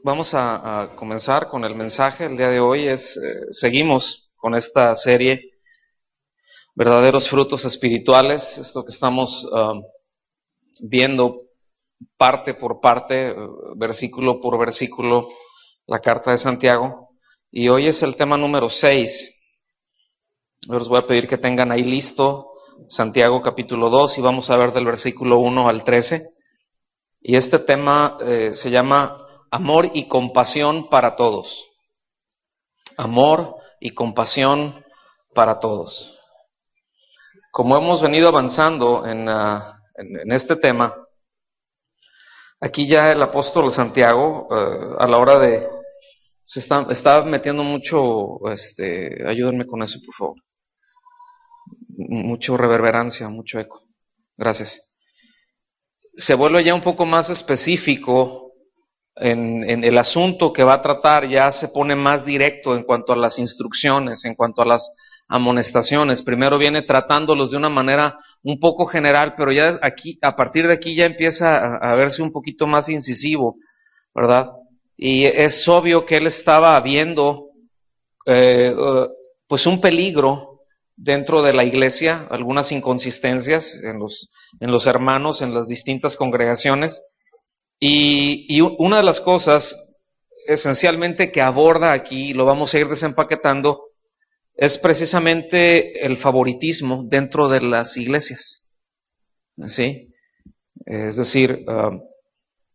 Vamos a comenzar con el mensaje. El día de hoy seguimos con esta serie, verdaderos frutos espirituales. Esto que estamos viendo parte por parte, versículo por versículo, la carta de Santiago. Y hoy es el tema número 6. Les voy a pedir que tengan ahí listo Santiago capítulo 2 y vamos a ver del versículo 1 al 13. Y este tema se llama amor y compasión para todos. Amor y compasión para todos. Como hemos venido avanzando en este tema, aquí ya el apóstol Santiago, a la hora de... se está metiendo mucho, ayúdenme con eso, por favor. Mucho reverberancia, mucho eco. Gracias. Se vuelve ya un poco más específico en el asunto que va a tratar, ya se pone más directo en cuanto a las instrucciones, en cuanto a las amonestaciones. Primero viene tratándolos de una manera un poco general, pero ya aquí, a partir de aquí ya empieza a verse un poquito más incisivo, ¿verdad? Y es obvio que él estaba viendo pues un peligro dentro de la iglesia, algunas inconsistencias en los hermanos, en las distintas congregaciones. Y una de las cosas esencialmente que aborda aquí, lo vamos a ir desempaquetando, es precisamente el favoritismo dentro de las iglesias. ¿Sí? Es decir,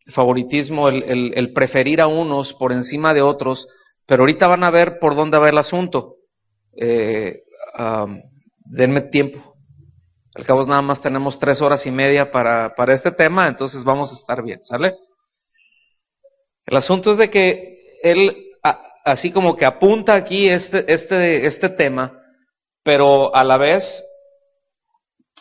favoritismo, el preferir a unos por encima de otros, pero ahorita van a ver por dónde va el asunto. Denme tiempo. Al cabo nada más tenemos 3 horas y media para este tema, entonces vamos a estar bien, ¿sale? El asunto es de que él así como que apunta aquí este tema, pero a la vez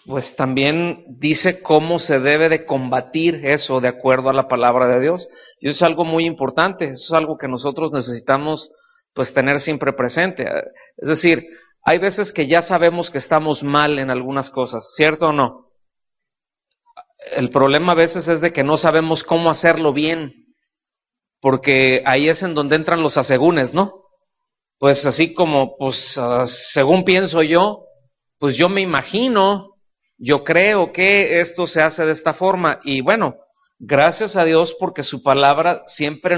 pues también dice cómo se debe de combatir eso de acuerdo a la palabra de Dios. Y eso es algo muy importante, eso es algo que nosotros necesitamos pues tener siempre presente. Es decir, hay veces que ya sabemos que estamos mal en algunas cosas, ¿cierto o no? El problema a veces es de que no sabemos cómo hacerlo bien, porque ahí es en donde entran los asegúnes, ¿no? Pues así como, pues según pienso yo, pues yo me imagino, yo creo que esto se hace de esta forma. Y bueno, gracias a Dios porque su palabra siempre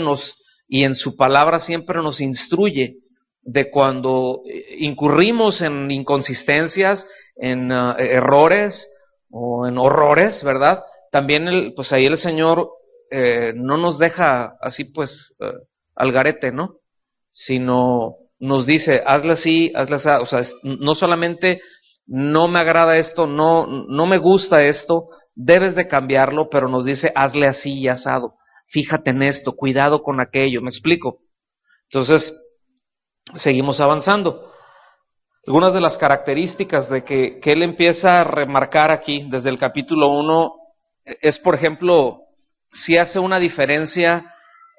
y en su palabra siempre nos instruye de cuando incurrimos en inconsistencias, en errores o en horrores, ¿verdad? También pues ahí el Señor no nos deja así pues al garete, ¿no? Sino nos dice, hazle así, o sea, no solamente no me agrada esto, no me gusta esto, debes de cambiarlo, pero nos dice, hazle así y asado, fíjate en esto, cuidado con aquello, ¿me explico? Entonces, seguimos avanzando. Algunas de las características de que él empieza a remarcar aquí, desde el capítulo 1, es, por ejemplo, si hace una diferencia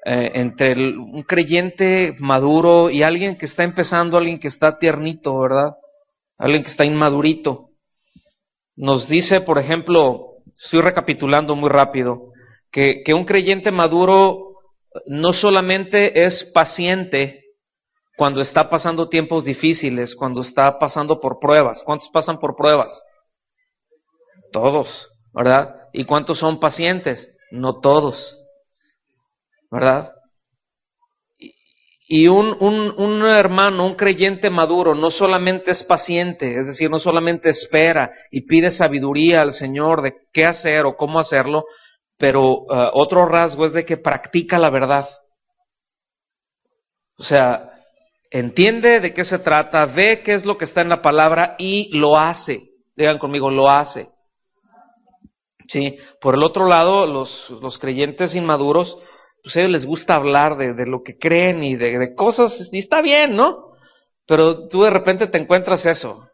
entre un creyente maduro y alguien que está empezando, alguien que está tiernito, ¿verdad? Alguien que está inmadurito. Nos dice, por ejemplo, estoy recapitulando muy rápido, que un creyente maduro no solamente es paciente cuando está pasando tiempos difíciles, cuando está pasando por pruebas. ¿Cuántos pasan por pruebas? Todos, ¿verdad? ¿Y cuántos son pacientes? No todos, ¿verdad? Y un hermano, un creyente maduro, no solamente es paciente, es decir, no solamente espera y pide sabiduría al Señor de qué hacer o cómo hacerlo, pero otro rasgo es de que practica la verdad. O sea, entiende de qué se trata, ve qué es lo que está en la palabra y lo hace. Digan conmigo, lo hace. Sí. Por el otro lado, los creyentes inmaduros, pues a ellos les gusta hablar de lo que creen y de cosas, y está bien, ¿no? Pero tú de repente te encuentras eso,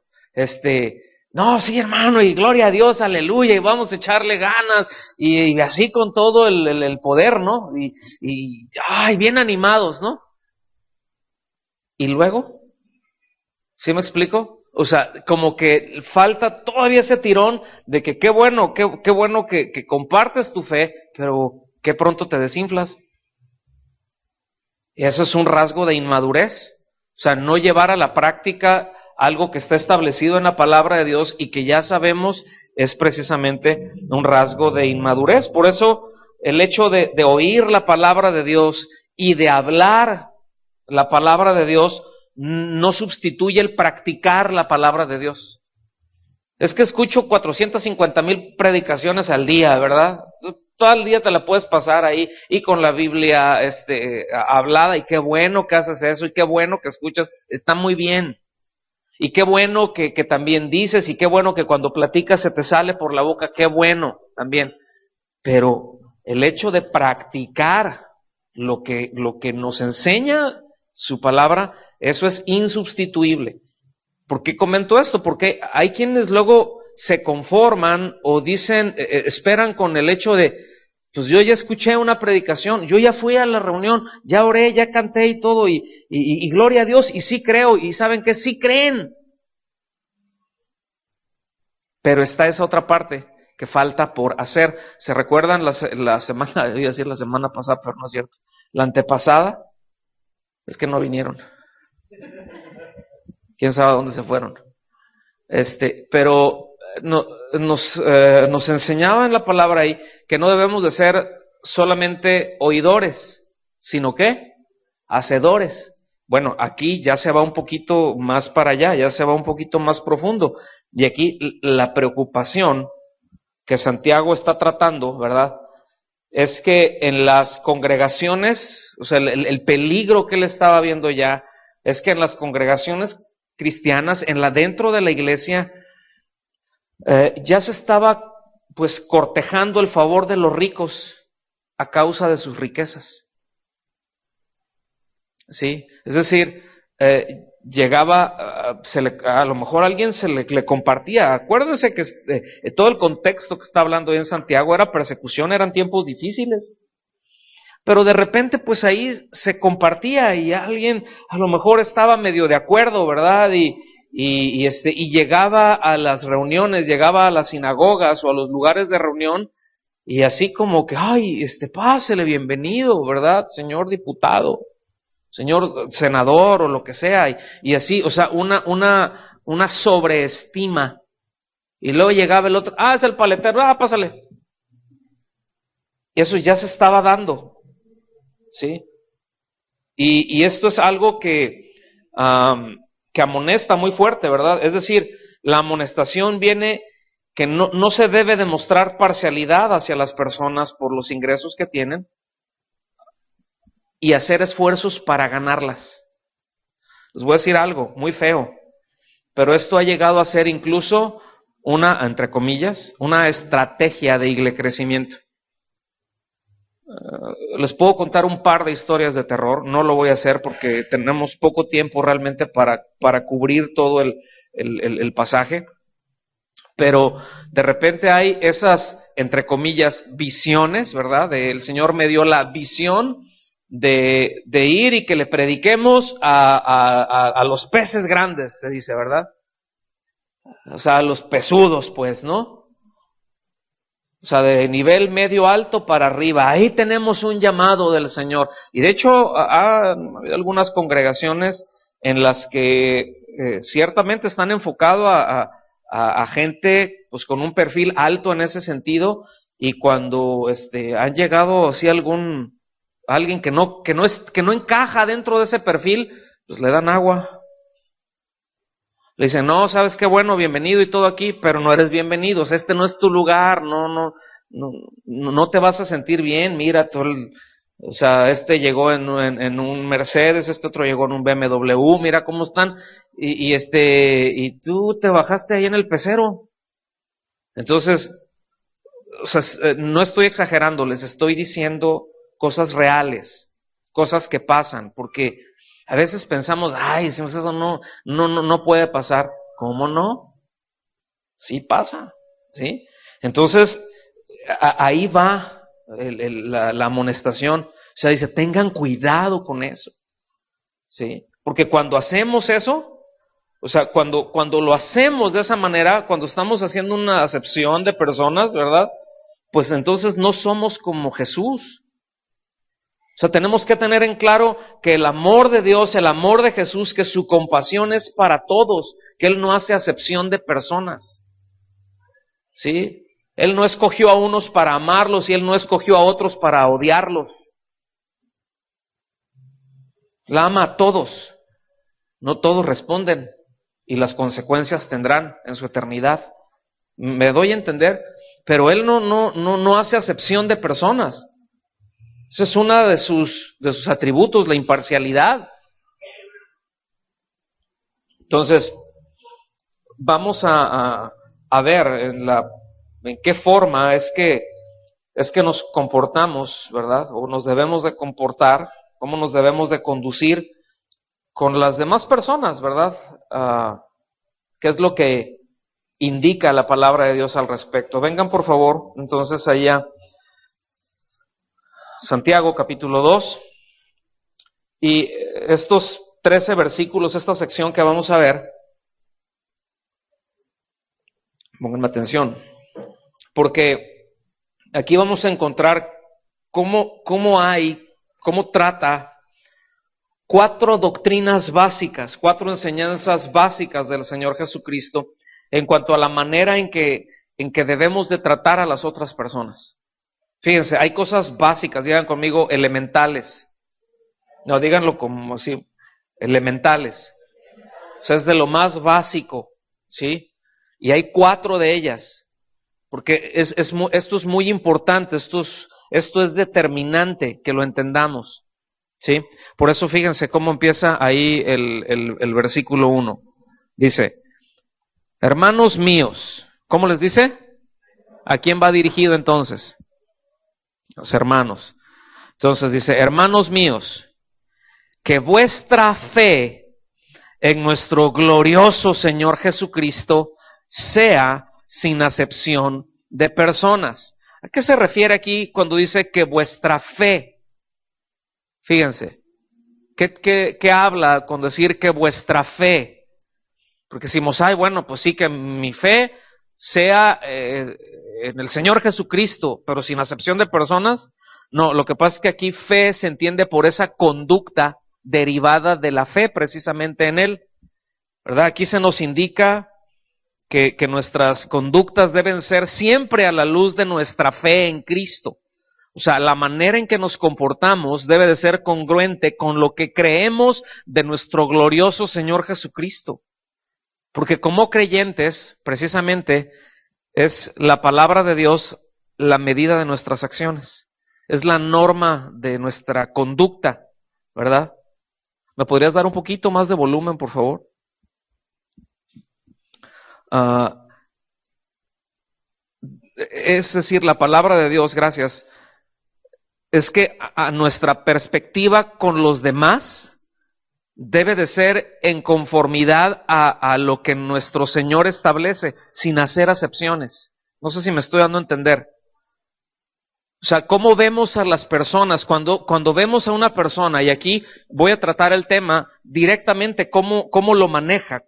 no, sí hermano, y gloria a Dios, aleluya, y vamos a echarle ganas, y así con todo el poder, ¿no? Ay, bien animados, ¿no? Y luego, ¿sí me explico? O sea, como que falta todavía ese tirón de que qué bueno que compartes tu fe, pero qué pronto te desinflas. Y eso es un rasgo de inmadurez. O sea, no llevar a la práctica algo que está establecido en la palabra de Dios y que ya sabemos es precisamente un rasgo de inmadurez. Por eso el hecho de oír la palabra de Dios y de hablar la palabra de Dios no sustituye el practicar la palabra de Dios. Es que escucho 450,000 predicaciones al día, ¿verdad? Todo el día te la puedes pasar ahí y con la Biblia hablada, y qué bueno que haces eso, y qué bueno que escuchas, está muy bien. Y qué bueno que también dices, y qué bueno que cuando platicas se te sale por la boca, qué bueno también. Pero el hecho de practicar lo que nos enseña su palabra, eso es insubstituible. ¿Por qué comento esto? Porque hay quienes luego se conforman o dicen, esperan con el hecho de, pues yo ya escuché una predicación, yo ya fui a la reunión, ya oré, ya canté y todo, y gloria a Dios, y sí creo, y saben que sí creen. Pero está esa otra parte que falta por hacer. ¿Se recuerdan la semana, iba a decir la semana pasada, pero no es cierto, la antepasada? Es que no vinieron. Quién sabe dónde se fueron. Pero nos enseñaba en la palabra ahí que no debemos de ser solamente oidores, sino que hacedores. Bueno, aquí ya se va un poquito más para allá, ya se va un poquito más profundo. Y aquí la preocupación que Santiago está tratando, ¿verdad? Es que en las congregaciones, o sea, el peligro que él estaba viendo ya, es que en las congregaciones cristianas, dentro de la iglesia, ya se estaba pues cortejando el favor de los ricos a causa de sus riquezas. ¿Sí? Es decir, llegaba, a lo mejor a alguien se le compartía. Acuérdense que todo el contexto que está hablando hoy en Santiago era persecución, eran tiempos difíciles. Pero de repente pues ahí se compartía y alguien a lo mejor estaba medio de acuerdo, ¿verdad? Y llegaba a las reuniones, llegaba a las sinagogas o a los lugares de reunión y así como que, ay, pásele, bienvenido, ¿verdad? Señor diputado, señor senador o lo que sea, y así, o sea, una sobreestima. Y luego llegaba el otro, es el paletero, pásale. Y eso ya se estaba dando. ¿Sí? Y esto es algo que amonesta muy fuerte, ¿verdad? Es decir, la amonestación viene que no se debe demostrar parcialidad hacia las personas por los ingresos que tienen y hacer esfuerzos para ganarlas. Les voy a decir algo muy feo, pero esto ha llegado a ser incluso entre comillas, una estrategia de crecimiento. Les puedo contar un par de historias de terror, no lo voy a hacer porque tenemos poco tiempo realmente para cubrir todo el pasaje, pero de repente hay esas, entre comillas, visiones, ¿verdad? El Señor me dio la visión de ir y que le prediquemos a los peces grandes, se dice, ¿verdad? O sea, a los pesudos, pues, ¿no? O sea, de nivel medio alto para arriba. Ahí tenemos un llamado del Señor. Y de hecho, ha habido algunas congregaciones en las que ciertamente están enfocados a gente pues con un perfil alto en ese sentido. Y cuando han llegado así alguien que no encaja dentro de ese perfil, pues le dan agua. Le dicen, no, sabes qué bueno, bienvenido y todo aquí, pero no eres bienvenido, o sea, no es tu lugar, no te vas a sentir bien, mira, o sea, llegó en un Mercedes, otro llegó en un BMW, mira cómo están, y tú te bajaste ahí en el pecero. Entonces, o sea, no estoy exagerando, les estoy diciendo cosas reales, cosas que pasan, porque a veces pensamos, eso no puede pasar. ¿Cómo no? Sí pasa, ¿sí? Entonces, ahí va la amonestación. O sea, dice, tengan cuidado con eso, ¿sí? Porque cuando hacemos eso, o sea, cuando lo hacemos de esa manera, cuando estamos haciendo una acepción de personas, ¿verdad? Pues entonces no somos como Jesús. O sea, tenemos que tener en claro que el amor de Dios, el amor de Jesús, que su compasión es para todos, que Él no hace acepción de personas. ¿Sí? Él no escogió a unos para amarlos y Él no escogió a otros para odiarlos. La ama a todos. No todos responden y las consecuencias tendrán en su eternidad. Me doy a entender, pero Él no hace acepción de personas. Esa es una de sus atributos, la imparcialidad. Entonces, vamos a ver en qué forma es que nos comportamos, ¿verdad? O nos debemos de comportar, cómo nos debemos de conducir con las demás personas, ¿verdad? ¿Qué es lo que indica la palabra de Dios al respecto? Vengan por favor, entonces allá, Santiago capítulo 2, y estos 13 versículos, esta sección que vamos a ver, pónganme atención, porque aquí vamos a encontrar cómo trata 4 doctrinas básicas, 4 enseñanzas básicas del Señor Jesucristo en cuanto a la manera en que debemos de tratar a las otras personas. Fíjense, hay cosas básicas, digan conmigo, elementales. No, díganlo como así, elementales. O sea, es de lo más básico, ¿sí? Y hay 4 de ellas, porque esto es muy importante, esto es determinante que lo entendamos, ¿sí? Por eso fíjense cómo empieza ahí el versículo 1. Dice, hermanos míos, ¿cómo les dice? ¿A quién va dirigido entonces? Los hermanos. Entonces dice, hermanos míos, que vuestra fe en nuestro glorioso Señor Jesucristo sea sin acepción de personas. ¿A qué se refiere aquí cuando dice que vuestra fe? Fíjense, ¿qué habla con decir que vuestra fe? Porque decimos, bueno, pues sí, que mi fe sea en el Señor Jesucristo, pero sin acepción de personas. No, lo que pasa es que aquí fe se entiende por esa conducta derivada de la fe precisamente en Él, ¿verdad? Aquí se nos indica que nuestras conductas deben ser siempre a la luz de nuestra fe en Cristo. O sea, la manera en que nos comportamos debe de ser congruente con lo que creemos de nuestro glorioso Señor Jesucristo. Porque como creyentes, precisamente, es la palabra de Dios la medida de nuestras acciones. Es la norma de nuestra conducta, ¿verdad? ¿Me podrías dar un poquito más de volumen, por favor? Es decir, la palabra de Dios, gracias, es que a nuestra perspectiva con los demás debe de ser en conformidad a lo que nuestro Señor establece, sin hacer acepciones. No sé si me estoy dando a entender. O sea, ¿cómo vemos a las personas? Cuando vemos a una persona, y aquí voy a tratar el tema directamente, cómo lo maneja,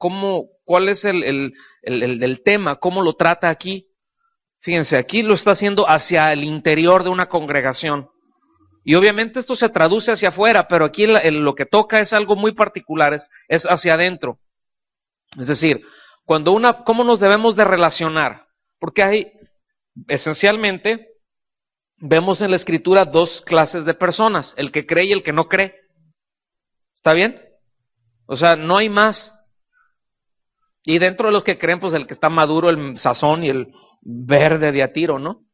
cuál es el tema, cómo lo trata aquí. Fíjense, aquí lo está haciendo hacia el interior de una congregación. Y obviamente esto se traduce hacia afuera, pero aquí lo que toca es algo muy particular, es hacia adentro. Es decir, ¿cómo nos debemos de relacionar? Porque hay, esencialmente, vemos en la Escritura 2 clases de personas, el que cree y el que no cree. ¿Está bien? O sea, no hay más. Y dentro de los que creen, pues el que está maduro, el sazón y el verde de a tiro, ¿no?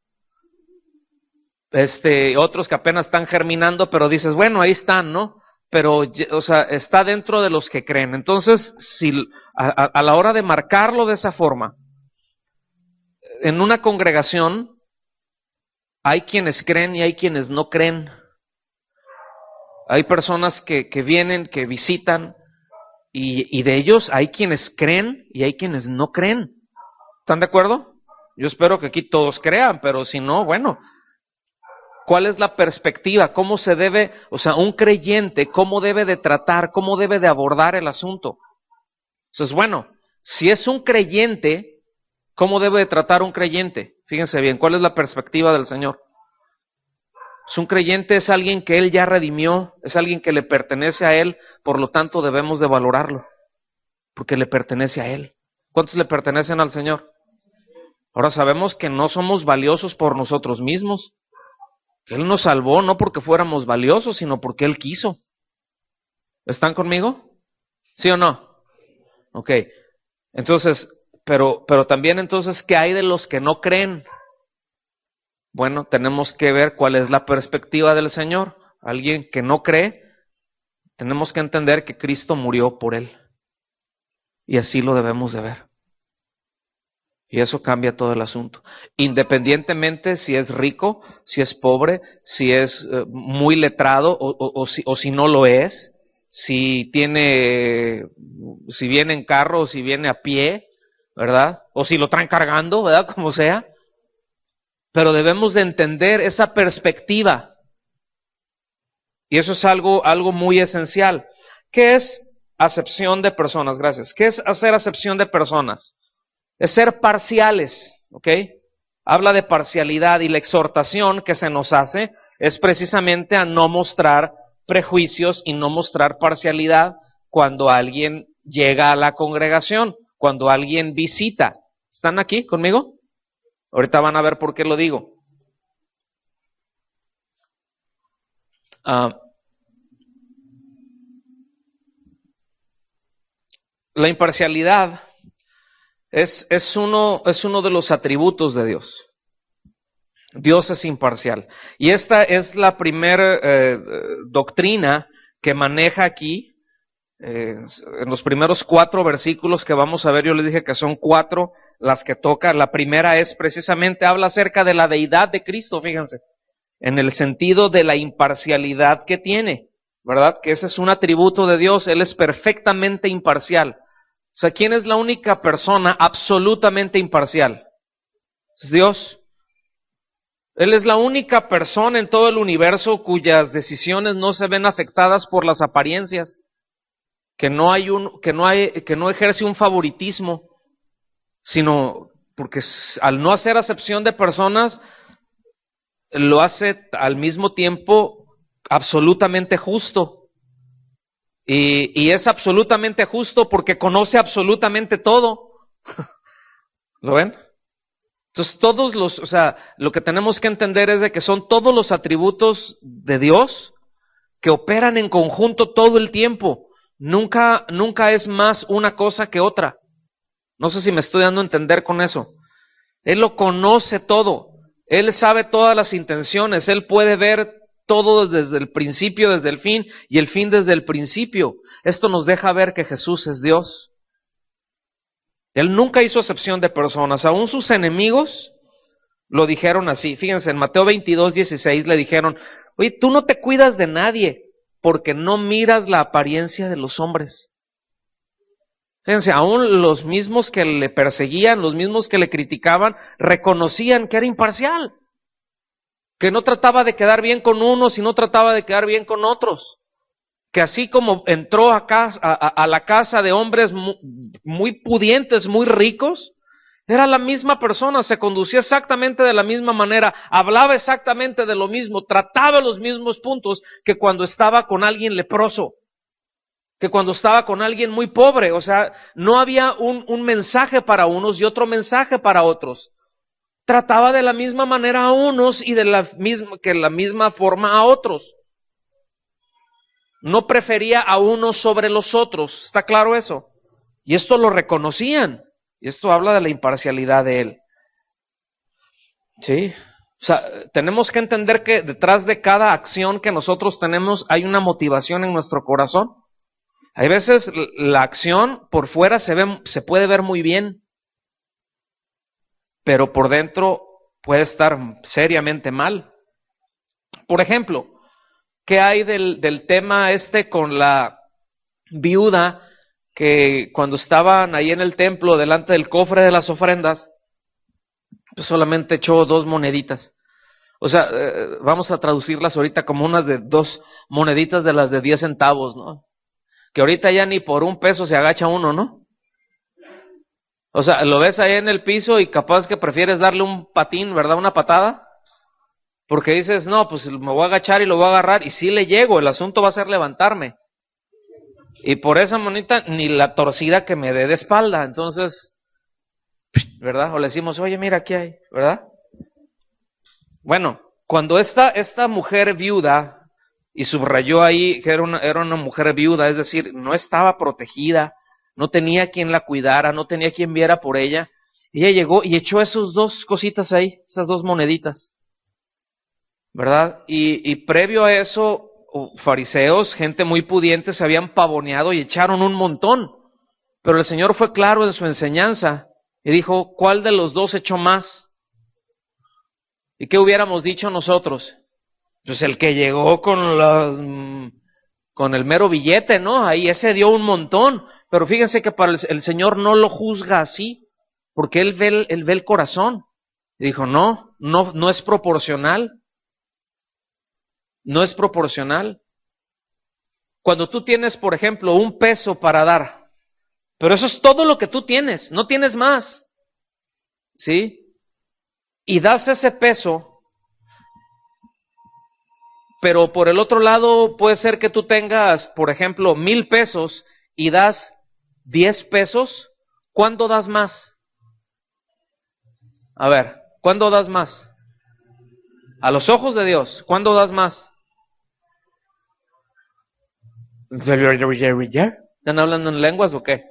Otros que apenas están germinando, pero dices, bueno, ahí están, ¿no? Pero, o sea, está dentro de los que creen. Entonces, si a la hora de marcarlo de esa forma, en una congregación hay quienes creen y hay quienes no creen. Hay personas que vienen, que visitan, y de ellos hay quienes creen y hay quienes no creen. ¿Están de acuerdo? Yo espero que aquí todos crean, pero si no, bueno, ¿cuál es la perspectiva? ¿Cómo se debe, o sea, un creyente, cómo debe de tratar, cómo debe de abordar el asunto? Entonces, bueno, si es un creyente, ¿cómo debe de tratar un creyente? Fíjense bien, ¿cuál es la perspectiva del Señor? Pues un creyente es alguien que Él ya redimió, es alguien que le pertenece a Él, por lo tanto debemos de valorarlo, porque le pertenece a Él. ¿Cuántos le pertenecen al Señor? Ahora sabemos que no somos valiosos por nosotros mismos. Él nos salvó no porque fuéramos valiosos, sino porque Él quiso. ¿Están conmigo? ¿Sí o no? Ok. Entonces, pero también entonces, ¿qué hay de los que no creen? Bueno, tenemos que ver cuál es la perspectiva del Señor. Alguien que no cree, tenemos que entender que Cristo murió por él. Y así lo debemos de ver. Y eso cambia todo el asunto. Independientemente si es rico, si es pobre, si es muy letrado o si no lo es, si viene en carro o si viene a pie, ¿verdad? O si lo traen cargando, ¿verdad? Como sea. Pero debemos de entender esa perspectiva. Y eso es algo muy esencial. ¿Qué es acepción de personas? Gracias. ¿Qué es hacer acepción de personas? Es ser parciales, ¿ok? Habla de parcialidad y la exhortación que se nos hace es precisamente a no mostrar prejuicios y no mostrar parcialidad cuando alguien llega a la congregación, cuando alguien visita. ¿Están aquí conmigo? Ahorita van a ver por qué lo digo. La imparcialidad es uno de los atributos de Dios. Dios es imparcial. Y esta es la primera doctrina que maneja aquí. En los primeros 4 versículos que vamos a ver, yo les dije que son 4 las que toca. La primera es precisamente, habla acerca de la deidad de Cristo, fíjense, en el sentido de la imparcialidad que tiene, ¿verdad? Que ese es un atributo de Dios, Él es perfectamente imparcial. O sea, ¿quién es la única persona absolutamente imparcial? Es Dios. Él es la única persona en todo el universo cuyas decisiones no se ven afectadas por las apariencias. Que no ejerce un favoritismo, sino porque al no hacer acepción de personas, lo hace al mismo tiempo absolutamente justo. Y es absolutamente justo porque conoce absolutamente todo. ¿Lo ven? Entonces lo que tenemos que entender es de que son todos los atributos de Dios que operan en conjunto todo el tiempo. Nunca es más una cosa que otra. No sé si me estoy dando a entender con eso. Él lo conoce todo. Él sabe todas las intenciones. Él puede ver todo desde el principio, desde el fin, y el fin desde el principio. Esto nos deja ver que Jesús es Dios. Él nunca hizo acepción de personas. Aún sus enemigos lo dijeron así. Fíjense, en Mateo 22:16 le dijeron, oye, tú no te cuidas de nadie, porque no miras la apariencia de los hombres. Fíjense, aún los mismos que le perseguían, los mismos que le criticaban, reconocían que era imparcial, que no trataba de quedar bien con unos y no trataba de quedar bien con otros, que así como entró a la casa de hombres muy pudientes, muy ricos, era la misma persona, se conducía exactamente de la misma manera, hablaba exactamente de lo mismo, trataba los mismos puntos que cuando estaba con alguien leproso, que cuando estaba con alguien muy pobre. O sea, no había un mensaje para unos y otro mensaje para otros. Trataba de la misma manera a unos y de la misma forma a otros. No prefería a unos sobre los otros. ¿Está claro eso? Y esto lo reconocían. Y esto habla de la imparcialidad de Él. ¿Sí? O sea, tenemos que entender que detrás de cada acción que nosotros tenemos hay una motivación en nuestro corazón. Hay veces la acción por fuera se puede ver muy bien, pero por dentro puede estar seriamente mal. Por ejemplo, ¿qué hay del tema con la viuda que cuando estaban ahí en el templo delante del cofre de las ofrendas, pues solamente echó 2 moneditas? O sea, vamos a traducirlas ahorita como unas de 2 moneditas de las de 10 centavos, ¿no? Que ahorita ya ni por 1 peso se agacha uno, ¿no? O sea, lo ves ahí en el piso y capaz que prefieres darle un patín, ¿verdad? Una patada, Porque dices, no, pues me voy a agachar y lo voy a agarrar, y sí le llego, el asunto va a ser levantarme. Y por esa monita, ni la torcida que me dé de espalda. Entonces, ¿verdad? O le decimos, oye, mira, aquí hay, ¿verdad? Bueno, cuando esta mujer viuda, y subrayó ahí que era una mujer viuda, es decir, no estaba protegida, no tenía quien la cuidara, no tenía quien viera por ella, ella llegó y echó esas dos cositas ahí, esas dos moneditas, ¿verdad? Y previo a eso, fariseos, gente muy pudiente, se habían pavoneado y echaron un montón, pero el Señor fue claro en su enseñanza y dijo, ¿cuál de los dos echó más? ¿Y qué hubiéramos dicho nosotros? Pues el que llegó con el mero billete, ¿no? Ahí ese dio un montón. Pero fíjense que para el Señor no lo juzga así, porque Él ve el corazón. Y dijo, no es proporcional. No es proporcional. Cuando tú tienes, por ejemplo, un peso para dar, pero eso es todo lo que tú tienes, no tienes más, ¿sí? Y das ese peso, pero por el otro lado puede ser que tú tengas, por ejemplo, 1,000 pesos y das 10 pesos. ¿Cuándo das más? A ver, ¿cuándo das más? A los ojos de Dios, ¿cuándo das más? ¿Están hablando en lenguas o qué?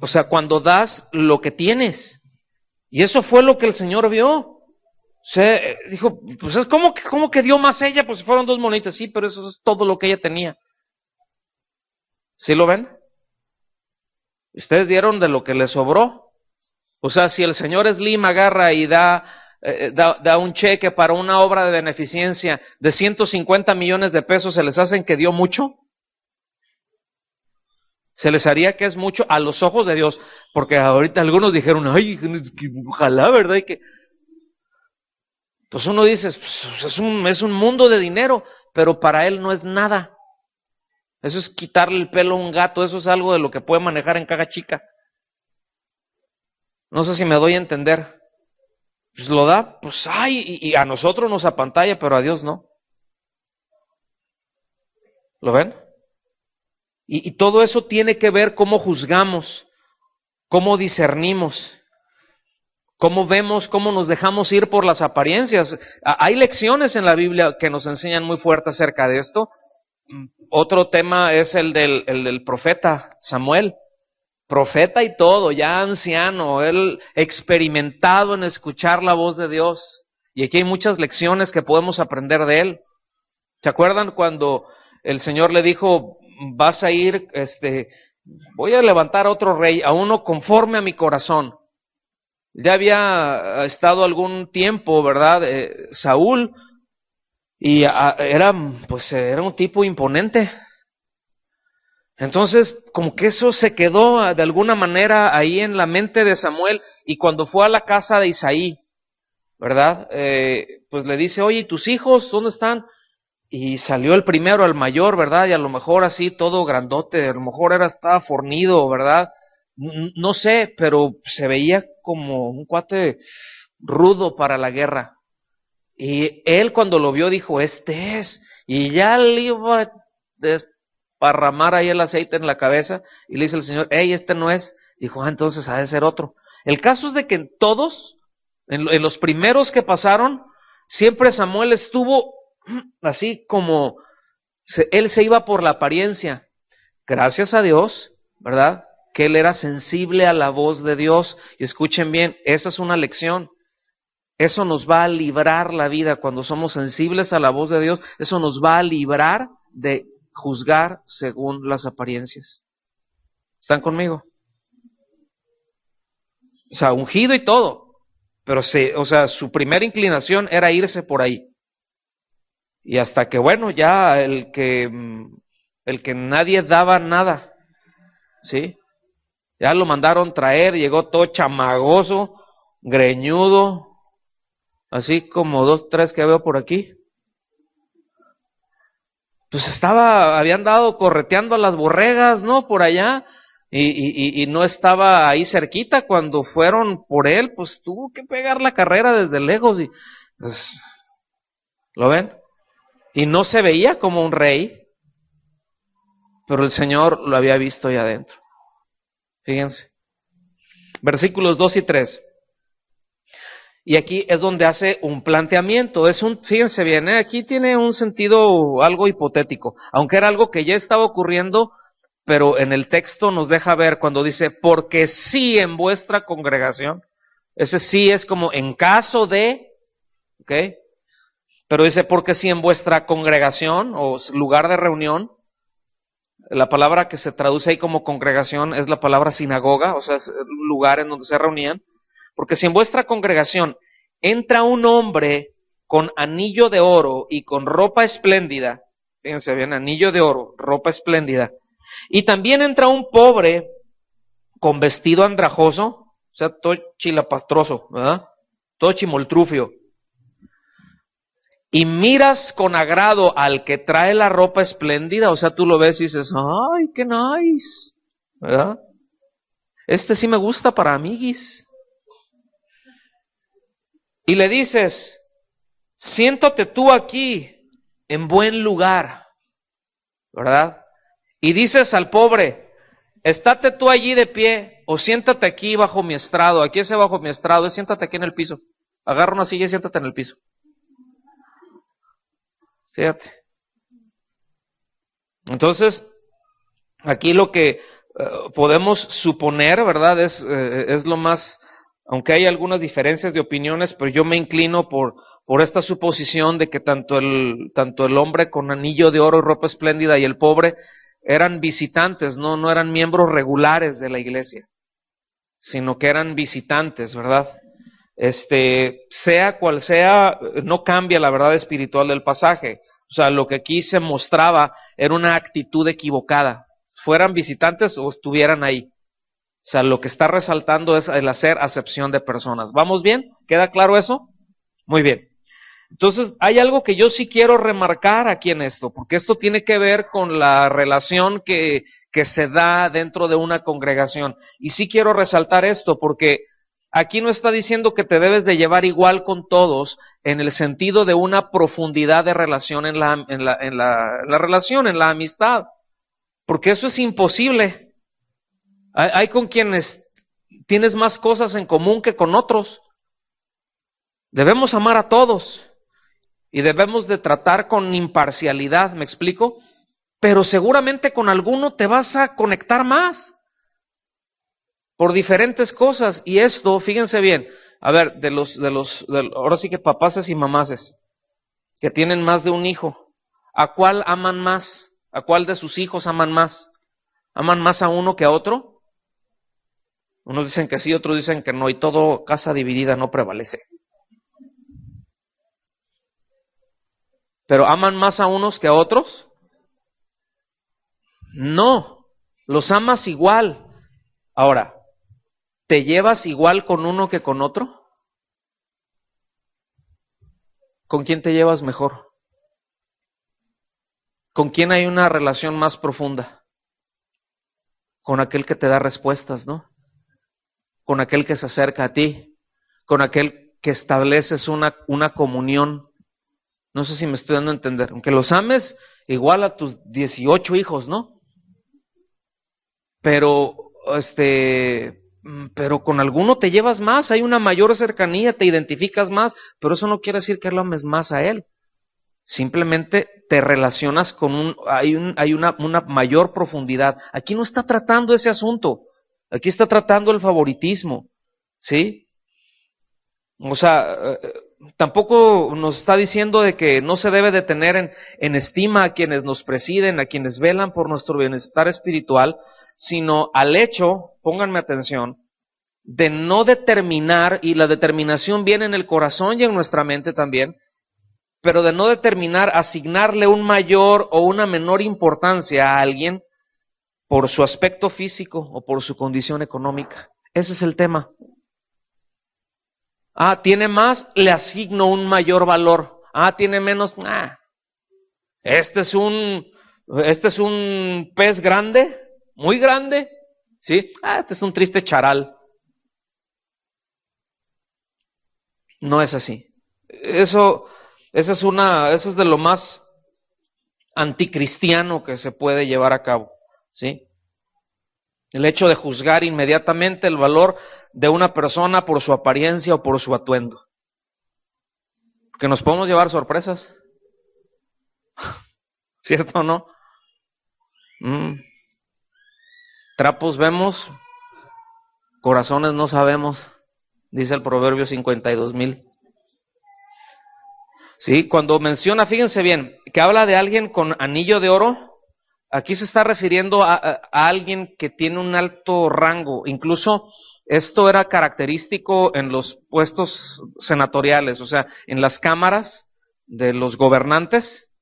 O sea, cuando das lo que tienes. Y eso fue lo que el Señor vio. O sea, dijo, pues es como que dio más ella, pues fueron 2 monitas, sí, pero eso es todo lo que ella tenía. ¿Sí lo ven? Ustedes dieron de lo que les sobró. O sea, si el señor Slim agarra y da un cheque para una obra de beneficencia de 150 millones de pesos, ¿se les hacen que dio mucho? Se les haría que es mucho a los ojos de Dios, porque ahorita algunos dijeron, ay, ojalá, ¿verdad? Y que pues uno dice, pues es un mundo de dinero, pero para él no es nada. Eso es quitarle el pelo a un gato, eso es algo de lo que puede manejar en caja chica. No sé si me doy a entender. Pues lo da, pues ay, y a nosotros nos apantalla, pero a Dios no. ¿Lo ven? Y todo eso tiene que ver cómo juzgamos, cómo discernimos, cómo vemos, cómo nos dejamos ir por las apariencias. Hay lecciones en la Biblia que nos enseñan muy fuerte acerca de esto. Otro tema es el del profeta Samuel. Profeta y todo, ya anciano, él experimentado en escuchar la voz de Dios. Y aquí hay muchas lecciones que podemos aprender de él. ¿Se acuerdan cuando el Señor le dijo, vas a ir, voy a levantar a otro rey, a uno conforme a mi corazón? Ya había estado algún tiempo, ¿verdad? Saúl, y era un tipo imponente. Entonces, como que eso se quedó de alguna manera ahí en la mente de Samuel, y cuando fue a la casa de Isaí, ¿verdad? Pues le dice, oye, ¿y tus hijos dónde están? Y salió el primero, el mayor, ¿verdad? Y a lo mejor así todo grandote, a lo mejor estaba fornido, ¿verdad? No sé, pero se veía como un cuate rudo para la guerra. Y él cuando lo vio dijo, este es, y ya le iba a desparramar ahí el aceite en la cabeza, y le dice el Señor, hey, este no es. Dijo, entonces ha de ser otro. El caso es de que en todos, en los primeros que pasaron, siempre Samuel estuvo así como, él se iba por la apariencia. Gracias a Dios, ¿verdad? Que él era sensible a la voz de Dios. Y escuchen bien, esa es una lección. Eso nos va a librar la vida cuando somos sensibles a la voz de Dios. Eso nos va a librar de juzgar según las apariencias. ¿Están conmigo? O sea, ungido y todo. Pero su primera inclinación era irse por ahí. Y hasta que, bueno, ya el que nadie daba nada, ¿sí? Ya lo mandaron traer, llegó todo chamagoso, greñudo, así como 2, 3 que veo por aquí. Pues habían dado correteando a las borregas, ¿no? Por allá, y no estaba ahí cerquita cuando fueron por él, pues tuvo que pegar la carrera desde lejos y pues, ¿lo ven? Y no se veía como un rey, pero el Señor lo había visto ahí adentro. Fíjense. Versículos 2 y 3. Y aquí es donde hace un planteamiento. Fíjense bien, aquí tiene un sentido algo hipotético, aunque era algo que ya estaba ocurriendo, pero en el texto nos deja ver cuando dice, porque sí en vuestra congregación. Ese sí es como en caso de, ¿ok? Pero dice, porque sí en vuestra congregación o lugar de reunión. La palabra que se traduce ahí como congregación es la palabra sinagoga, o sea, es el lugar en donde se reunían. Porque si en vuestra congregación entra un hombre con anillo de oro y con ropa espléndida, fíjense bien, anillo de oro, ropa espléndida, y también entra un pobre con vestido andrajoso, o sea, todo chilapastroso, ¿verdad? Todo chimoltrufio, y miras con agrado al que trae la ropa espléndida, o sea, tú lo ves y dices, ¡ay, qué nice! ¿Verdad? Este sí me gusta para amiguis. Y le dices, siéntate tú aquí en buen lugar, ¿verdad? Y dices al pobre, estate tú allí de pie o siéntate aquí bajo mi estrado. Aquí ese bajo mi estrado, siéntate aquí en el piso. Agarra una silla y siéntate en el piso. Fíjate. Entonces, aquí lo que podemos suponer, ¿verdad? Es lo más, aunque hay algunas diferencias de opiniones, pero yo me inclino por esta suposición de que tanto el hombre con anillo de oro y ropa espléndida y el pobre eran visitantes, no eran miembros regulares de la iglesia, sino que eran visitantes, ¿verdad? Sea cual sea, no cambia la verdad espiritual del pasaje. O sea, lo que aquí se mostraba era una actitud equivocada, fueran visitantes o estuvieran ahí. O sea, lo que está resaltando es el hacer acepción de personas. ¿Vamos bien? ¿Queda claro eso? Muy bien. Entonces, hay algo que yo sí quiero remarcar aquí en esto, porque esto tiene que ver con la relación que se da dentro de una congregación. Y sí quiero resaltar esto, porque aquí no está diciendo que te debes de llevar igual con todos en el sentido de una profundidad de relación en la relación, en la amistad, porque eso es imposible. Hay con quienes tienes más cosas en común que con otros. Debemos amar a todos y debemos de tratar con imparcialidad, ¿me explico? Pero seguramente con alguno te vas a conectar más por diferentes cosas. Y esto, fíjense bien, a ver, ahora sí que papaces y mamaces que tienen más de un hijo, ¿a cuál aman más? ¿A cuál de sus hijos aman más? ¿Aman más a uno que a otro? Unos dicen que sí, otros dicen que no, y todo casa dividida no prevalece. ¿Pero aman más a unos que a otros? No, los amas igual. Ahora, ¿te llevas igual con uno que con otro? ¿Con quién te llevas mejor? ¿Con quién hay una relación más profunda? Con aquel que te da respuestas, ¿no? Con aquel que se acerca a ti, con aquel que estableces una comunión. No sé si me estoy dando a entender. Aunque los ames igual a tus 18 hijos, ¿no? Pero, pero con alguno te llevas más, hay una mayor cercanía, te identificas más, pero eso no quiere decir que lo ames más a él. Simplemente te relacionas con hay una mayor profundidad. Aquí no está tratando ese asunto. Aquí está tratando el favoritismo, ¿sí? O sea, tampoco nos está diciendo de que no se debe de tener en estima a quienes nos presiden, a quienes velan por nuestro bienestar espiritual, sino al hecho, pónganme atención, de no determinar, y la determinación viene en el corazón y en nuestra mente también, pero de no determinar, asignarle un mayor o una menor importancia a alguien por su aspecto físico o por su condición económica. Ese es el tema. Tiene más, le asigno un mayor valor. Tiene menos, este es un pez grande, muy grande. ¿sí? Este es un triste charal. No es así. Eso es de lo más anticristiano que se puede llevar a cabo, ¿sí? El hecho de juzgar inmediatamente el valor de una persona por su apariencia o por su atuendo. Que nos podemos llevar sorpresas. ¿Cierto o no? Trapos vemos, corazones no sabemos, dice el Proverbio 52,000. Sí, cuando menciona, fíjense bien, que habla de alguien con anillo de oro, aquí se está refiriendo a alguien que tiene un alto rango. Incluso esto era característico en los puestos senatoriales, o sea, en las cámaras de los gobernantes,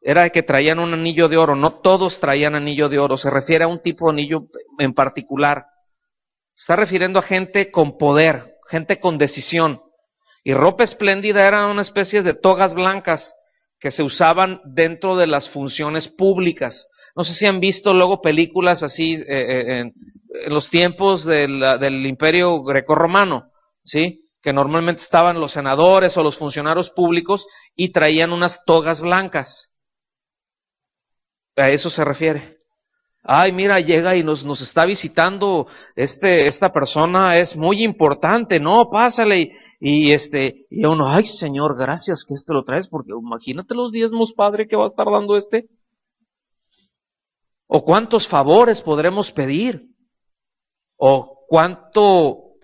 era que traían un anillo de oro. No todos traían anillo de oro, se refiere a un tipo de anillo en particular. Está refiriendo a gente con poder, gente con decisión. Y ropa espléndida era una especie de togas blancas que se usaban dentro de las funciones públicas. No sé si han visto luego películas así en los tiempos del Imperio Grecorromano, ¿sí? Que normalmente estaban los senadores o los funcionarios públicos y traían unas togas blancas. A eso se refiere. Ay, mira, llega y nos está visitando esta persona, es muy importante, no, pásale, y uno, ay, Señor, gracias que lo traes, porque imagínate los diezmos, Padre, que va a estar dando o cuántos favores podremos pedir, o cuánto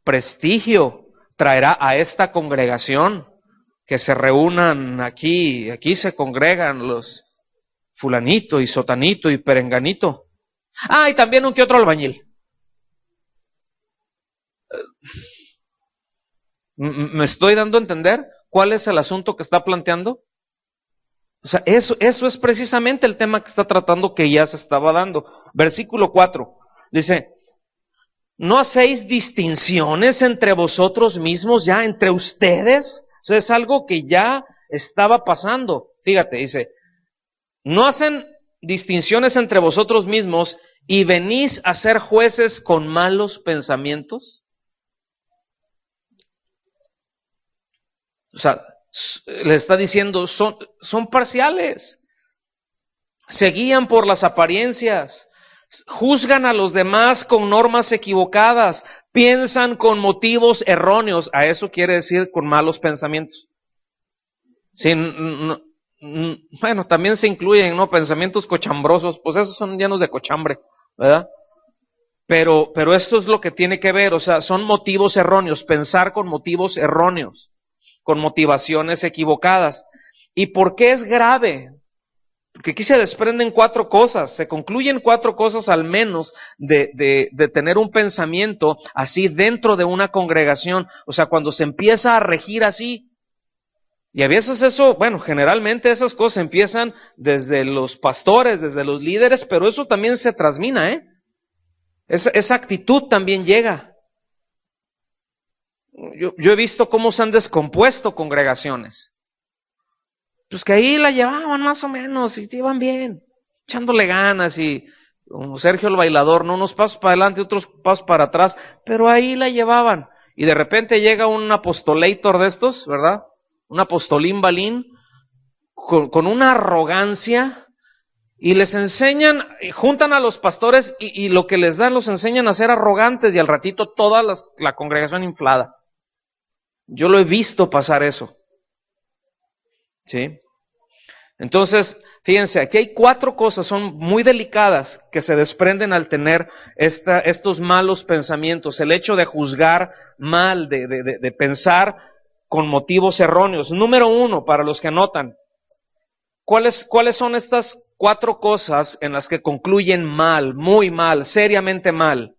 prestigio traerá a esta congregación, que se reúnan aquí se congregan los fulanito y sotanito y perenganito. Y también un que otro albañil. ¿Me estoy dando a entender cuál es el asunto que está planteando? O sea, eso es precisamente el tema que está tratando, que ya se estaba dando. Versículo 4, dice, ¿no hacéis distinciones entre vosotros mismos ya, entre ustedes? O sea, es algo que ya estaba pasando. Fíjate, dice, ¿no hacen distinciones entre vosotros mismos y venís a ser jueces con malos pensamientos? O sea, le está diciendo, son parciales, se guían por las apariencias, juzgan a los demás con normas equivocadas, piensan con motivos erróneos. A eso quiere decir con malos pensamientos. Sí, bueno, también se incluyen, ¿no?, pensamientos cochambrosos, pues esos son llenos de cochambre, ¿verdad? Pero esto es lo que tiene que ver, o sea, son motivos erróneos, pensar con motivos erróneos, con motivaciones equivocadas. ¿Y por qué es grave? Porque aquí se desprenden 4 cosas, se concluyen 4 cosas al menos de tener un pensamiento así dentro de una congregación. O sea, cuando se empieza a regir así. Y a veces eso, bueno, generalmente esas cosas empiezan desde los pastores, desde los líderes, pero eso también se transmina, ¿eh? Esa actitud también llega. Yo he visto cómo se han descompuesto congregaciones. Pues que ahí la llevaban más o menos y iban bien, echándole ganas y como Sergio el bailador, ¿no? Unos pasos para adelante, otros pasos para atrás, pero ahí la llevaban. Y de repente llega un apostolator de estos, ¿verdad? Un apostolín balín, con una arrogancia, y les enseñan, juntan a los pastores y lo que les dan los enseñan a ser arrogantes, y al ratito toda la congregación inflada. Yo lo he visto pasar eso. ¿Sí? Entonces, fíjense, aquí hay 4 cosas, son muy delicadas, que se desprenden al tener estos malos pensamientos. El hecho de juzgar mal, de pensar con motivos erróneos. Número 1, para los que anotan, ¿cuáles son estas 4 cosas en las que concluyen mal, muy mal, seriamente mal?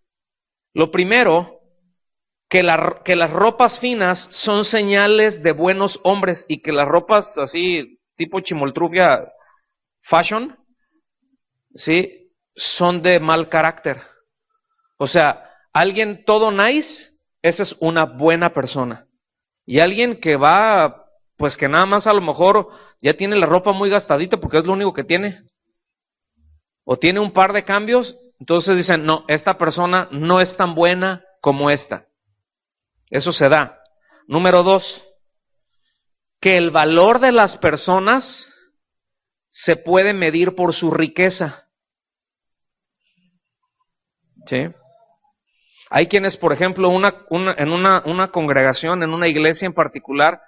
Lo primero, que las ropas finas son señales de buenos hombres, y que las ropas así, tipo chimoltrufia fashion, ¿sí?, son de mal carácter. O sea, alguien todo nice, esa es una buena persona. Y alguien que va, pues que nada más a lo mejor ya tiene la ropa muy gastadita porque es lo único que tiene, o tiene un par de cambios, entonces dicen, no, esta persona no es tan buena como esta. Eso se da. Número 2, que el valor de las personas se puede medir por su riqueza. ¿Sí? Hay quienes, por ejemplo, en una congregación, en una iglesia en particular,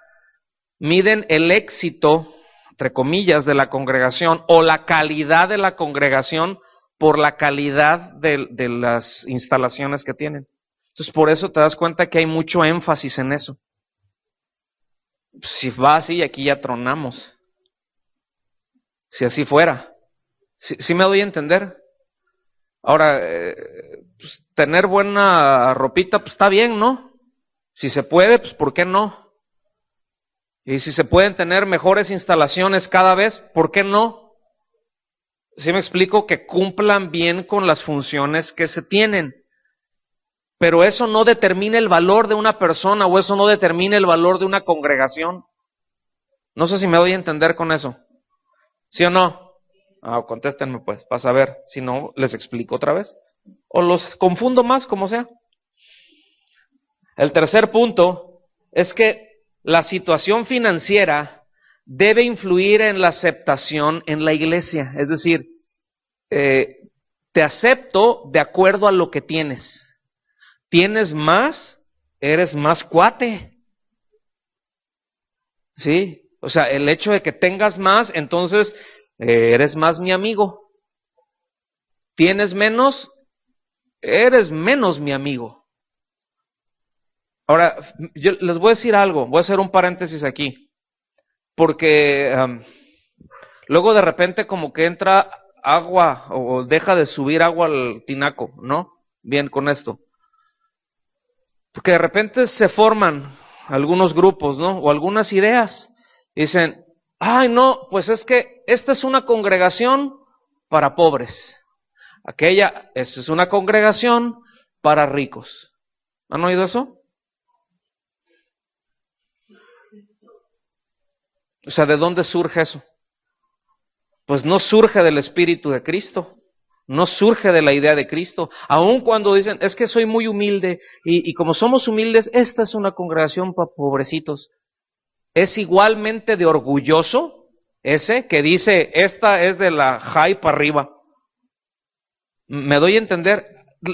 miden el éxito, entre comillas, de la congregación o la calidad de la congregación por la calidad de las instalaciones que tienen. Entonces, por eso te das cuenta que hay mucho énfasis en eso. Si va así, aquí ya tronamos. Si así fuera. ¿Sí me doy a entender? Ahora, pues, tener buena ropita, pues está bien, ¿no? Si se puede, pues ¿por qué no? Y si se pueden tener mejores instalaciones cada vez, ¿por qué no? ¿Sí me explico? Que cumplan bien con las funciones que se tienen. Pero eso no determina el valor de una persona o eso no determina el valor de una congregación. No sé si me doy a entender con eso. ¿Sí o no? Contéstenme pues, vas a ver. Si no, les explico otra vez. O los confundo más, como sea. El tercer punto es que la situación financiera debe influir en la aceptación en la iglesia. Es decir, te acepto de acuerdo a lo que tienes. ¿Tienes más? Eres más cuate. ¿Sí? O sea, el hecho de que tengas más, entonces eres más mi amigo. ¿Tienes menos? Eres menos mi amigo. Ahora, yo les voy a decir algo, voy a hacer un paréntesis aquí, porque luego de repente como que entra agua o deja de subir agua al tinaco, ¿no? Bien con esto. Porque de repente se forman algunos grupos, ¿no? O algunas ideas. Dicen, ay no, pues es que esta es una congregación para pobres. Aquella, esa es una congregación para ricos. ¿Han oído eso? O sea, ¿de dónde surge eso? Pues no surge del Espíritu de Cristo, no surge de la idea de Cristo. Aun cuando dicen, es que soy muy humilde y como somos humildes, esta es una congregación para pobrecitos. Es igualmente de orgulloso ese que dice, esta es de la high para arriba. ¿Me doy a entender?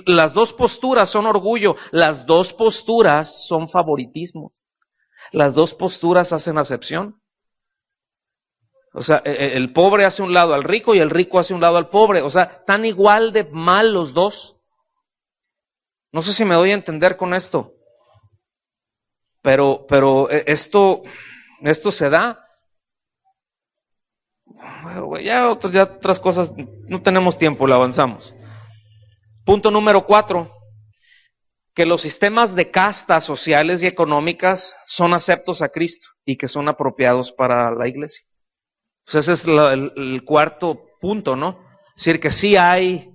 Las dos posturas son orgullo, las dos posturas son favoritismos, las dos posturas hacen acepción. O sea, el pobre hace un lado al rico y el rico hace un lado al pobre. O sea, están igual de mal los dos. No sé si me doy a entender con esto. Pero esto se da. Ya otras cosas, no tenemos tiempo, le avanzamos. Punto número 4. Que los sistemas de castas sociales y económicas son aceptos a Cristo y que son apropiados para la iglesia. Pues ese es el cuarto punto, ¿no? Es decir, que sí hay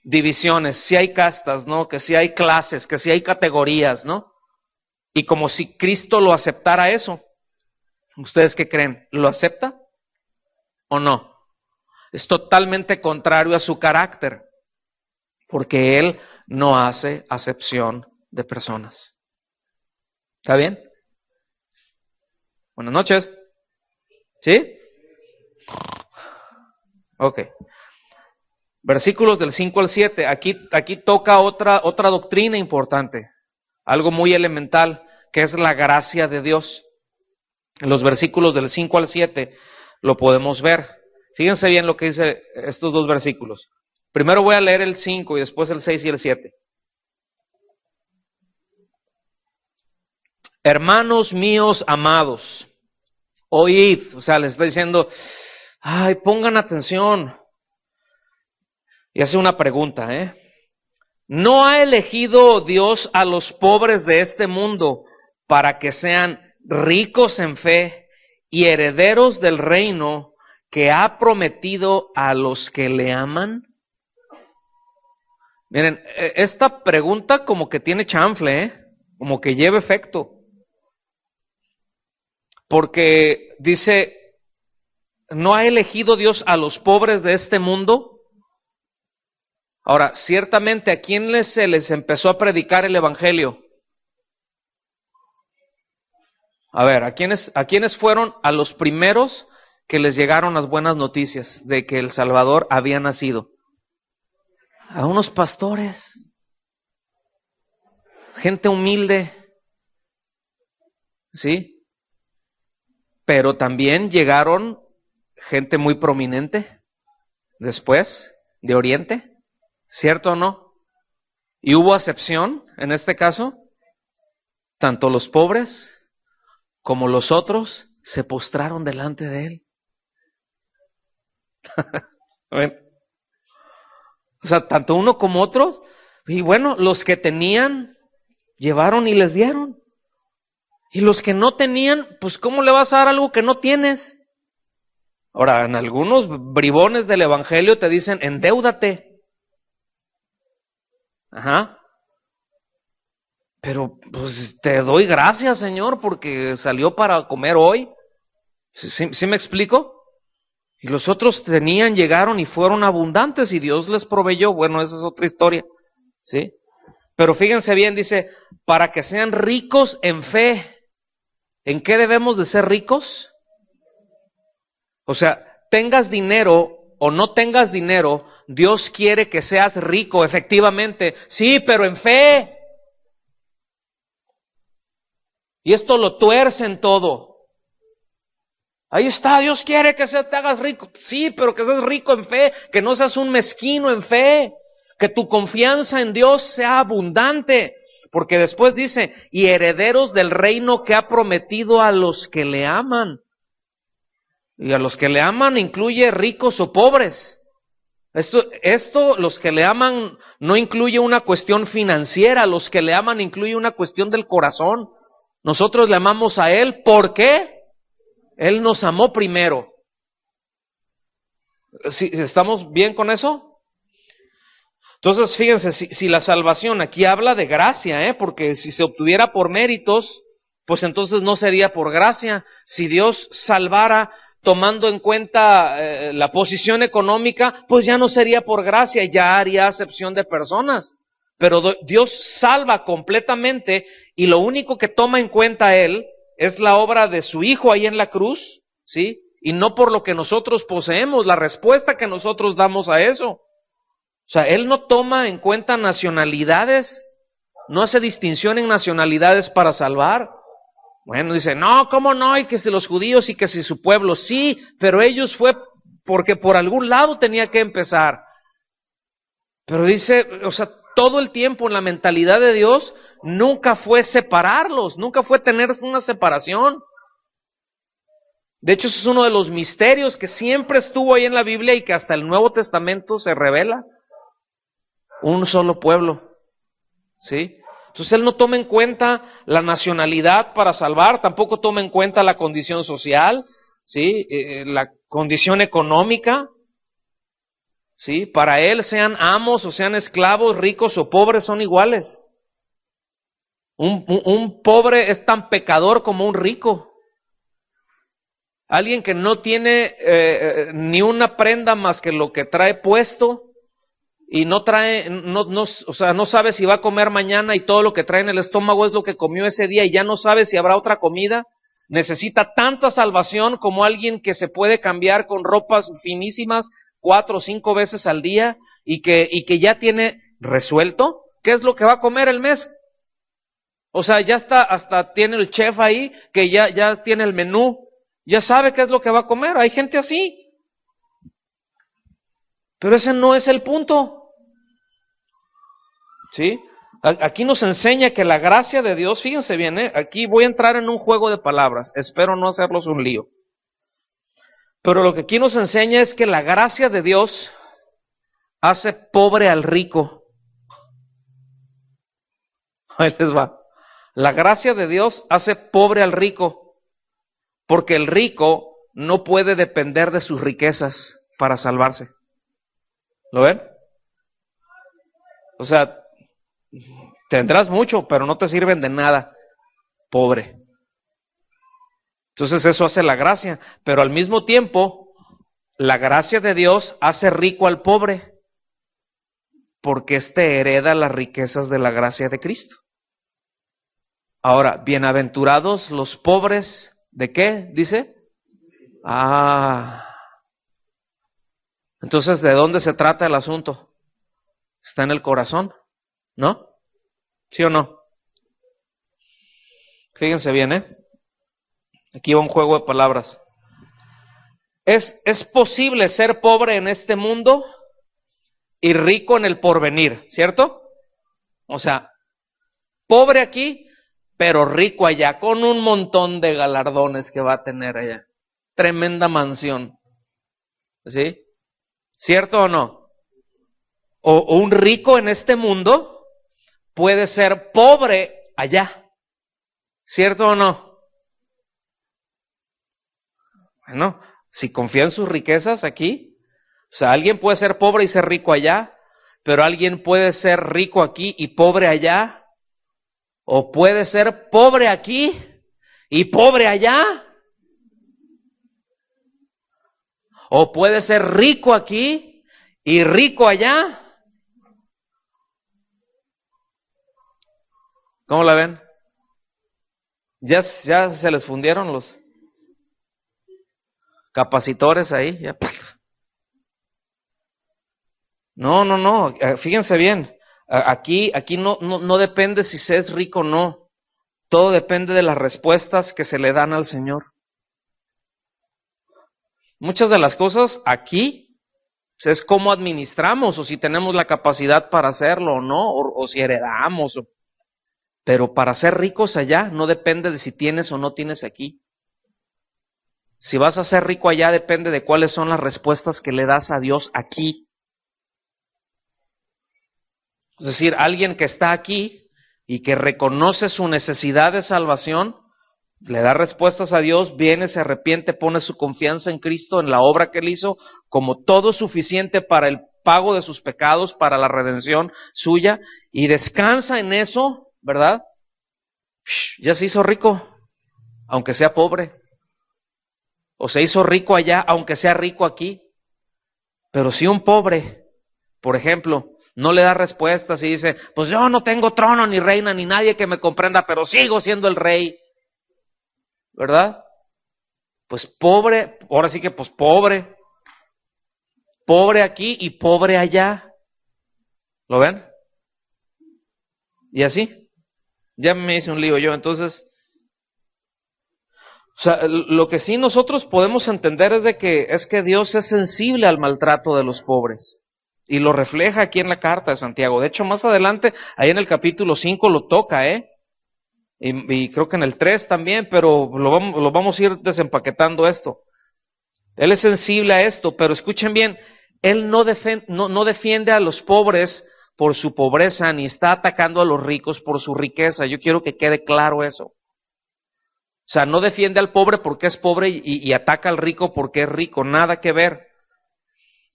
divisiones, sí hay castas, ¿no? Que sí hay clases, que sí hay categorías, ¿no? Y como si Cristo lo aceptara eso. ¿Ustedes qué creen? ¿Lo acepta o no? Es totalmente contrario a su carácter, porque Él no hace acepción de personas. ¿Está bien? Buenas noches. ¿Sí? Ok. Versículos del 5 al 7. Aquí toca otra doctrina importante. Algo muy elemental, que es la gracia de Dios. En los versículos del 5 al 7 lo podemos ver. Fíjense bien lo que dice estos dos versículos. Primero voy a leer el 5 y después el 6 y el 7. Hermanos míos amados, oíd, o sea, les está diciendo, ay, pongan atención. Y hace una pregunta, ¿no ha elegido Dios a los pobres de este mundo para que sean ricos en fe y herederos del reino que ha prometido a los que le aman? Miren, esta pregunta como que tiene chanfle, como que lleva efecto. Porque dice, ¿no ha elegido Dios a los pobres de este mundo? Ahora, ciertamente, ¿a quién se les empezó a predicar el evangelio? A ver, ¿a quiénes fueron a los primeros que les llegaron las buenas noticias de que el Salvador había nacido? A unos pastores, gente humilde, ¿sí? Pero también llegaron gente muy prominente después, de Oriente, ¿cierto o no? Y hubo acepción en este caso, tanto los pobres como los otros se postraron delante de él. O sea, tanto uno como otros, y bueno, los que tenían, llevaron y les dieron. Y los que no tenían, pues ¿cómo le vas a dar algo que no tienes? Ahora, en algunos bribones del evangelio te dicen, endeúdate. Ajá. Pero pues te doy gracias, Señor, porque salió para comer hoy. ¿Sí me explico? Y los otros tenían, llegaron y fueron abundantes y Dios les proveyó. Bueno, esa es otra historia, ¿sí? Pero fíjense bien, dice, para que sean ricos en fe. ¿En qué debemos de ser ricos? O sea, tengas dinero o no tengas dinero, Dios quiere que seas rico, efectivamente. Sí, pero en fe. Y esto lo tuercen todo. Ahí está, Dios quiere que te hagas rico. Sí, pero que seas rico en fe, que no seas un mezquino en fe, que tu confianza en Dios sea abundante. Porque después dice, y herederos del reino que ha prometido a los que le aman. Y a los que le aman incluye ricos o pobres. Esto, los que le aman, no incluye una cuestión financiera. Los que le aman incluye una cuestión del corazón. Nosotros le amamos a Él. ¿Por qué? Él nos amó primero. ¿Sí, estamos bien con eso? Entonces, fíjense, si la salvación aquí habla de gracia, porque si se obtuviera por méritos, pues entonces no sería por gracia. Si Dios salvara tomando en cuenta la posición económica, pues ya no sería por gracia, ya haría acepción de personas. Pero Dios salva completamente y lo único que toma en cuenta Él es la obra de su Hijo ahí en la cruz, ¿sí? Y no por lo que nosotros poseemos, la respuesta que nosotros damos a eso. O sea, Él no toma en cuenta nacionalidades, no hace distinción en nacionalidades para salvar. Bueno, dice, no, ¿cómo no? Y que si los judíos y que si su pueblo, sí, pero ellos fue porque por algún lado tenía que empezar. Pero dice, o sea, todo el tiempo en la mentalidad de Dios nunca fue separarlos, nunca fue tener una separación. De hecho, eso es uno de los misterios que siempre estuvo ahí en la Biblia y que hasta el Nuevo Testamento se revela. Un solo pueblo, ¿sí? Entonces Él no toma en cuenta la nacionalidad para salvar, tampoco toma en cuenta la condición social, ¿sí? La condición económica, ¿sí? Para Él, sean amos o sean esclavos, ricos o pobres, son iguales. Un pobre es tan pecador como un rico. Alguien que no tiene ni una prenda más que lo que trae puesto y no trae, o sea, no sabe si va a comer mañana y todo lo que trae en el estómago es lo que comió ese día y ya no sabe si habrá otra comida, necesita tanta salvación como alguien que se puede cambiar con ropas finísimas 4 o 5 veces al día y que ya tiene resuelto qué es lo que va a comer el mes. O sea, ya está, hasta tiene el chef ahí que ya tiene el menú, ya sabe qué es lo que va a comer. Hay gente así. Pero ese no es el punto. ¿Sí? Aquí nos enseña que la gracia de Dios, fíjense bien, aquí voy a entrar en un juego de palabras, espero no hacerlos un lío. Pero lo que aquí nos enseña es que la gracia de Dios hace pobre al rico. Ahí les va. La gracia de Dios hace pobre al rico, porque el rico no puede depender de sus riquezas para salvarse. ¿Lo ven? O sea, tendrás mucho, pero no te sirven de nada, pobre. Entonces eso hace la gracia, pero al mismo tiempo, la gracia de Dios hace rico al pobre. porque éste hereda las riquezas de la gracia de Cristo. Ahora, bienaventurados los pobres, ¿de qué? Dice. Entonces, ¿de dónde se trata el asunto? Está en el corazón, ¿no? ¿Sí o no? Fíjense bien, Aquí va un juego de palabras. ¿Es posible ser pobre en este mundo y rico en el porvenir, cierto? O sea, pobre aquí, pero rico allá, con un montón de galardones que va a tener allá. Tremenda mansión. ¿Sí? ¿Cierto o no? O un rico en este mundo puede ser pobre allá. ¿Cierto o no? Bueno, si confía en sus riquezas aquí, o sea, alguien puede ser pobre y ser rico allá, pero alguien puede ser rico aquí y pobre allá, o puede ser pobre aquí y pobre allá, o puede ser rico aquí y rico allá. ¿Cómo la ven? Ya se les fundieron los capacitores ahí. Ya. No, fíjense bien. Aquí no depende si se es rico o no. Todo depende de las respuestas que se le dan al Señor. Muchas de las cosas aquí pues, es cómo administramos, o si tenemos la capacidad para hacerlo o no, o si heredamos. Pero para ser ricos allá no depende de si tienes o no tienes aquí. Si vas a ser rico allá depende de cuáles son las respuestas que le das a Dios aquí. Es decir, alguien que está aquí y que reconoce su necesidad de salvación, le da respuestas a Dios, viene, se arrepiente, pone su confianza en Cristo, en la obra que Él hizo, como todo suficiente para el pago de sus pecados, para la redención suya, y descansa en eso, ¿verdad? Ya se hizo rico, aunque sea pobre. O se hizo rico allá, aunque sea rico aquí. Pero si un pobre, por ejemplo, no le da respuestas y dice, pues yo no tengo trono ni reina ni nadie que me comprenda, pero sigo siendo el rey, ¿verdad? Pues pobre, ahora sí que pues pobre aquí y pobre allá. ¿Lo ven? Y así, ya me hice un lío yo, entonces, o sea, lo que sí nosotros podemos entender es que Dios es sensible al maltrato de los pobres. Y lo refleja aquí en la carta de Santiago. De hecho, más adelante, ahí en el capítulo 5 lo toca, Y creo que en el 3 también, pero lo vamos a ir desempaquetando esto. Él es sensible a esto, pero escuchen bien, Él no defiende a los pobres por su pobreza, ni está atacando a los ricos por su riqueza. Yo quiero que quede claro eso. O sea, no defiende al pobre porque es pobre y ataca al rico porque es rico. Nada que ver.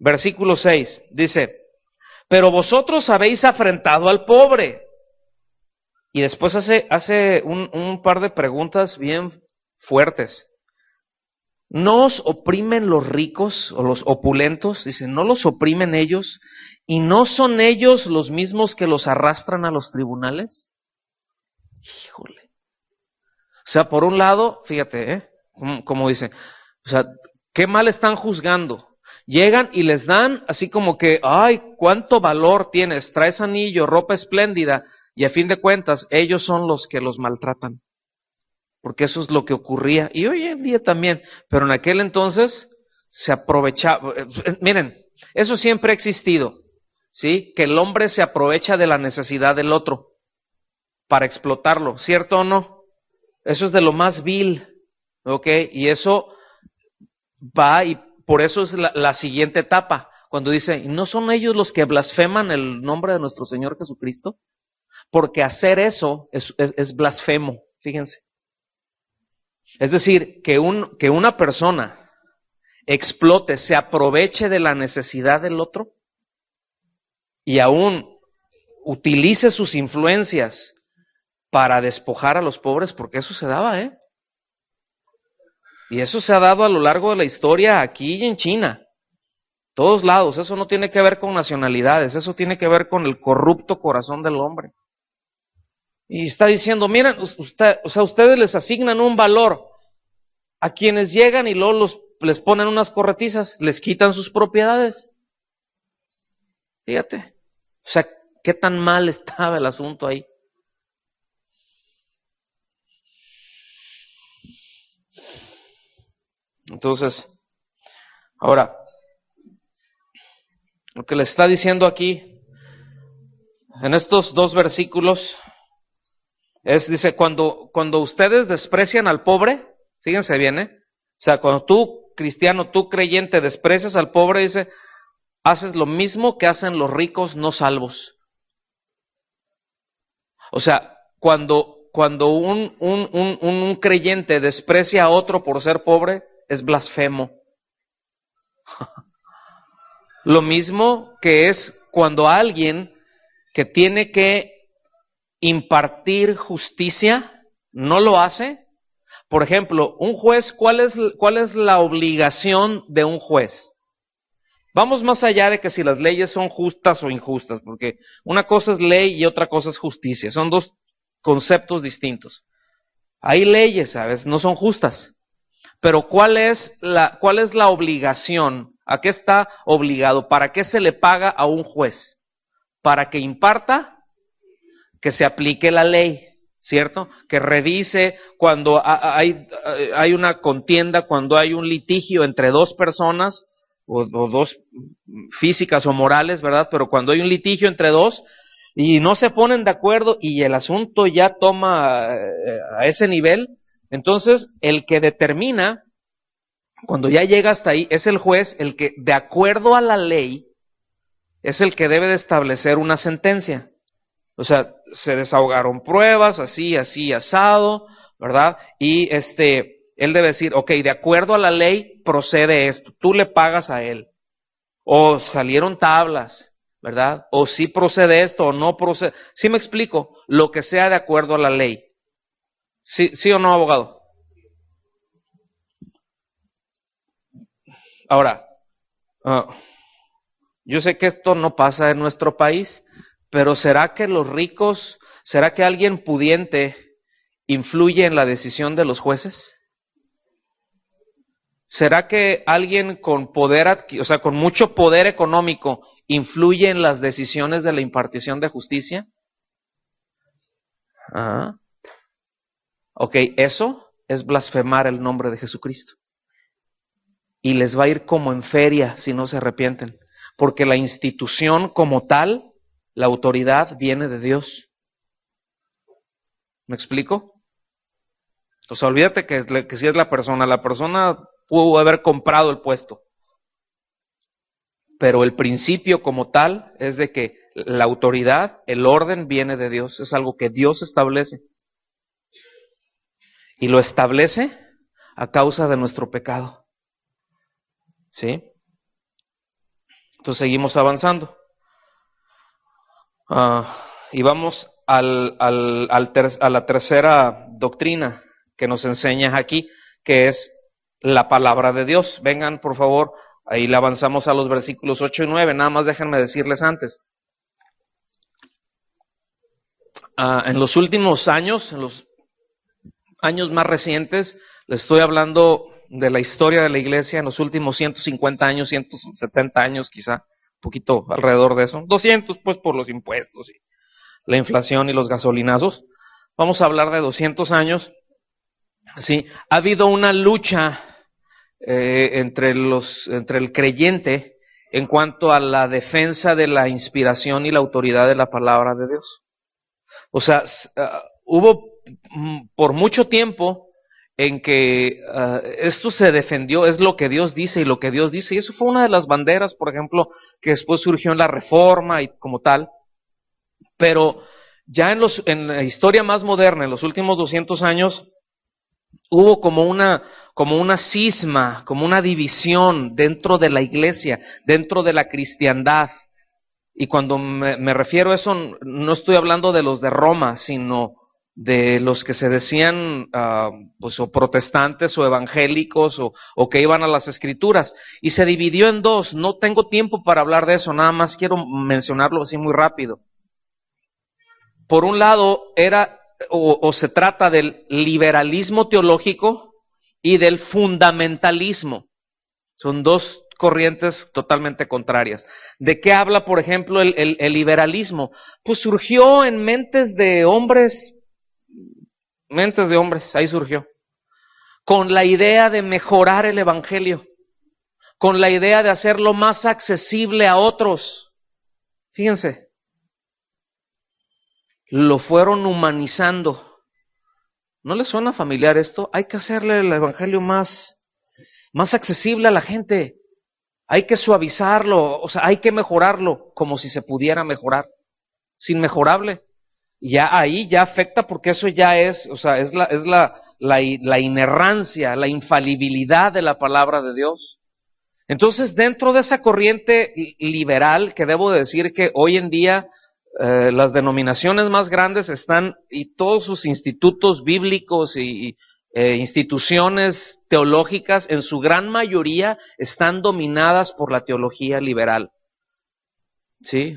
Versículo 6 dice, pero vosotros habéis afrentado al pobre. Y después hace un par de preguntas bien fuertes. ¿No os oprimen los ricos o los opulentos? Dice, ¿no los oprimen ellos? ¿Y no son ellos los mismos que los arrastran a los tribunales? Híjole. O sea, por un lado, fíjate, como dice, o sea, ¿qué mal están juzgando? Llegan y les dan así como que, ay, cuánto valor tienes, traes anillo, ropa espléndida, y a fin de cuentas, ellos son los que los maltratan. Porque eso es lo que ocurría, y hoy en día también, pero en aquel entonces se aprovechaba. Miren, eso siempre ha existido, ¿sí? Que el hombre se aprovecha de la necesidad del otro para explotarlo, ¿cierto o no? Eso es de lo más vil, ¿ok? Y eso va, y por eso es la siguiente etapa, cuando dice, ¿no son ellos los que blasfeman el nombre de nuestro Señor Jesucristo? Porque hacer eso es blasfemo, fíjense. Es decir, que una persona explote, se aproveche de la necesidad del otro y aún utilice sus influencias para despojar a los pobres, porque eso se daba, Y eso se ha dado a lo largo de la historia aquí y en China. Todos lados. Eso no tiene que ver con nacionalidades, eso tiene que ver con el corrupto corazón del hombre. Y está diciendo, miren, ustedes les asignan un valor a quienes llegan y luego les ponen unas corretizas, les quitan sus propiedades. Fíjate, o sea, qué tan mal estaba el asunto ahí. Entonces, ahora, lo que le está diciendo aquí, en estos 2 versículos, dice, cuando ustedes desprecian al pobre, fíjense bien, o sea, cuando tú, cristiano, tú creyente, desprecias al pobre, dice, haces lo mismo que hacen los ricos no salvos. O sea, cuando un creyente desprecia a otro por ser pobre, es blasfemo. Lo mismo que es cuando alguien que tiene que impartir justicia no lo hace. Por ejemplo, un juez, ¿cuál es la obligación de un juez? Vamos más allá de que si las leyes son justas o injustas, porque una cosa es ley y otra cosa es justicia. Son 2 conceptos distintos. Hay leyes, ¿sabes? No son justas. Pero ¿cuál es la obligación? ¿A qué está obligado? ¿Para qué se le paga a un juez? Para que imparta, que se aplique la ley, ¿cierto? Que revise cuando hay una contienda, cuando hay un litigio entre 2 personas, o 2 físicas o morales, ¿verdad? Pero cuando hay un litigio entre 2 y no se ponen de acuerdo y el asunto ya toma a ese nivel, entonces el que determina, cuando ya llega hasta ahí, es el juez, el que de acuerdo a la ley es el que debe de establecer una sentencia. O sea, se desahogaron pruebas, así, asado, ¿verdad? Y él debe decir, ok, de acuerdo a la ley procede esto, tú le pagas a él. O salieron tablas, ¿verdad? O sí procede esto o no procede. ¿Sí me explico? Lo que sea de acuerdo a la ley. ¿Sí o no, abogado? Ahora, yo sé que esto no pasa en nuestro país, pero ¿será que será que alguien pudiente influye en la decisión de los jueces? ¿Será que alguien con poder, con mucho poder económico, influye en las decisiones de la impartición de justicia? Ok, eso es blasfemar el nombre de Jesucristo. Y les va a ir como en feria si no se arrepienten. Porque la institución como tal, la autoridad viene de Dios. ¿Me explico? O sea, olvídate que si es la persona pudo haber comprado el puesto. Pero el principio como tal es de que la autoridad, el orden viene de Dios. Es algo que Dios establece. Y lo establece a causa de nuestro pecado. ¿Sí? Entonces seguimos avanzando. Y vamos a la tercera doctrina que nos enseña aquí, que es la palabra de Dios. Vengan, por favor, ahí le avanzamos a los versículos 8 y 9. Nada más déjenme decirles antes. En los últimos años, en los años más recientes, les estoy hablando de la historia de la iglesia en los últimos 150 años, 170 años quizá, un poquito alrededor de eso. 200 pues por los impuestos y la inflación y los gasolinazos. Vamos a hablar de 200 años. Sí, ha habido una lucha entre el creyente en cuanto a la defensa de la inspiración y la autoridad de la palabra de Dios. O sea, hubo por mucho tiempo en que esto se defendió, es lo que Dios dice y lo que Dios dice. Y eso fue una de las banderas, por ejemplo, que después surgió en la Reforma y como tal. Pero ya en la historia más moderna, en los últimos 200 años, hubo como una cisma, como una división dentro de la iglesia, dentro de la cristiandad. Y cuando me refiero a eso, no estoy hablando de los de Roma, sino de los que se decían pues o protestantes o evangélicos o que iban a las escrituras, y se dividió en dos. No tengo tiempo para hablar de eso, nada más quiero mencionarlo así muy rápido. Por un lado era o se trata del liberalismo teológico y del fundamentalismo. Son dos corrientes totalmente contrarias. ¿De qué habla, por ejemplo, el liberalismo? Pues surgió en mentes de hombres, ahí surgió, con la idea de mejorar el evangelio, con la idea de hacerlo más accesible a otros. Fíjense, lo fueron humanizando. ¿No les suena familiar esto? Hay que hacerle el evangelio más accesible a la gente. Hay que suavizarlo, o sea, hay que mejorarlo, como si se pudiera mejorar. Es inmejorable. Ya ahí ya afecta, porque eso ya es, o sea, es la inerrancia, la infalibilidad de la palabra de Dios. Entonces, dentro de esa corriente liberal, que debo decir que hoy en día las denominaciones más grandes están, y todos sus institutos bíblicos y instituciones teológicas, en su gran mayoría, están dominadas por la teología liberal. ¿Sí?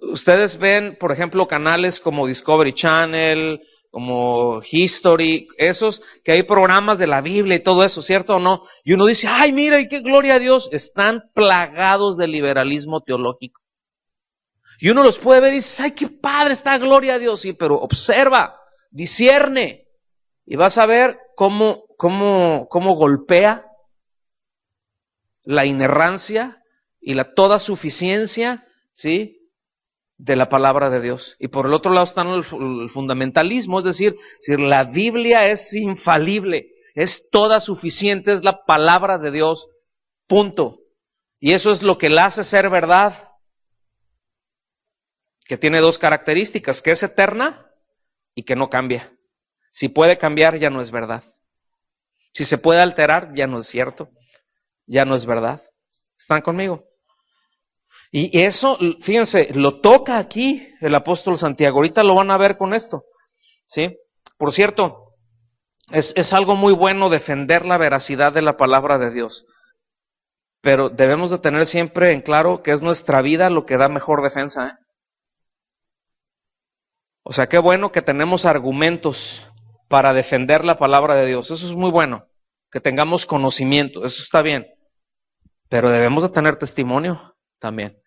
Ustedes ven, por ejemplo, canales como Discovery Channel, como History, esos que hay programas de la Biblia y todo eso, ¿cierto o no? Y uno dice, ay, mira, y qué gloria a Dios. Están plagados de liberalismo teológico. Y uno los puede ver y dice, ay, qué padre está, gloria a Dios. Sí, pero observa, discierne. Y vas a ver cómo golpea la inerrancia y la toda suficiencia, ¿sí?, de la palabra de Dios. Y por el otro lado está el fundamentalismo, es decir, la Biblia es infalible, es toda suficiente, es la palabra de Dios, punto. Y eso es lo que la hace ser verdad, que tiene dos características, que es eterna y que no cambia. Si puede cambiar, ya no es verdad. Si se puede alterar, ya no es cierto. Ya no es verdad. ¿Están conmigo? Y eso, fíjense, lo toca aquí el apóstol Santiago. Ahorita lo van a ver con esto. ¿Sí? Por cierto, es algo muy bueno defender la veracidad de la palabra de Dios. Pero debemos de tener siempre en claro que es nuestra vida lo que da mejor defensa, ¿eh? O sea, qué bueno que tenemos argumentos para defender la palabra de Dios. Eso es muy bueno, que tengamos conocimiento, eso está bien. Pero debemos de tener testimonio también.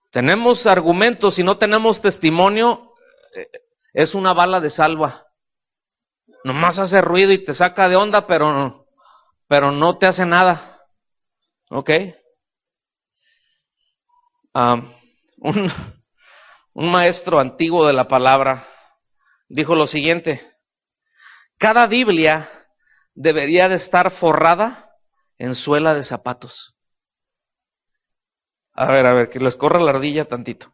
Tenemos argumentos y no tenemos testimonio, es una bala de salva. Nomás hace ruido y te saca de onda, pero no te hace nada. ¿Ok? Un maestro antiguo de la palabra dijo lo siguiente: cada Biblia debería de estar forrada en suela de zapatos. A ver, que les corra la ardilla tantito.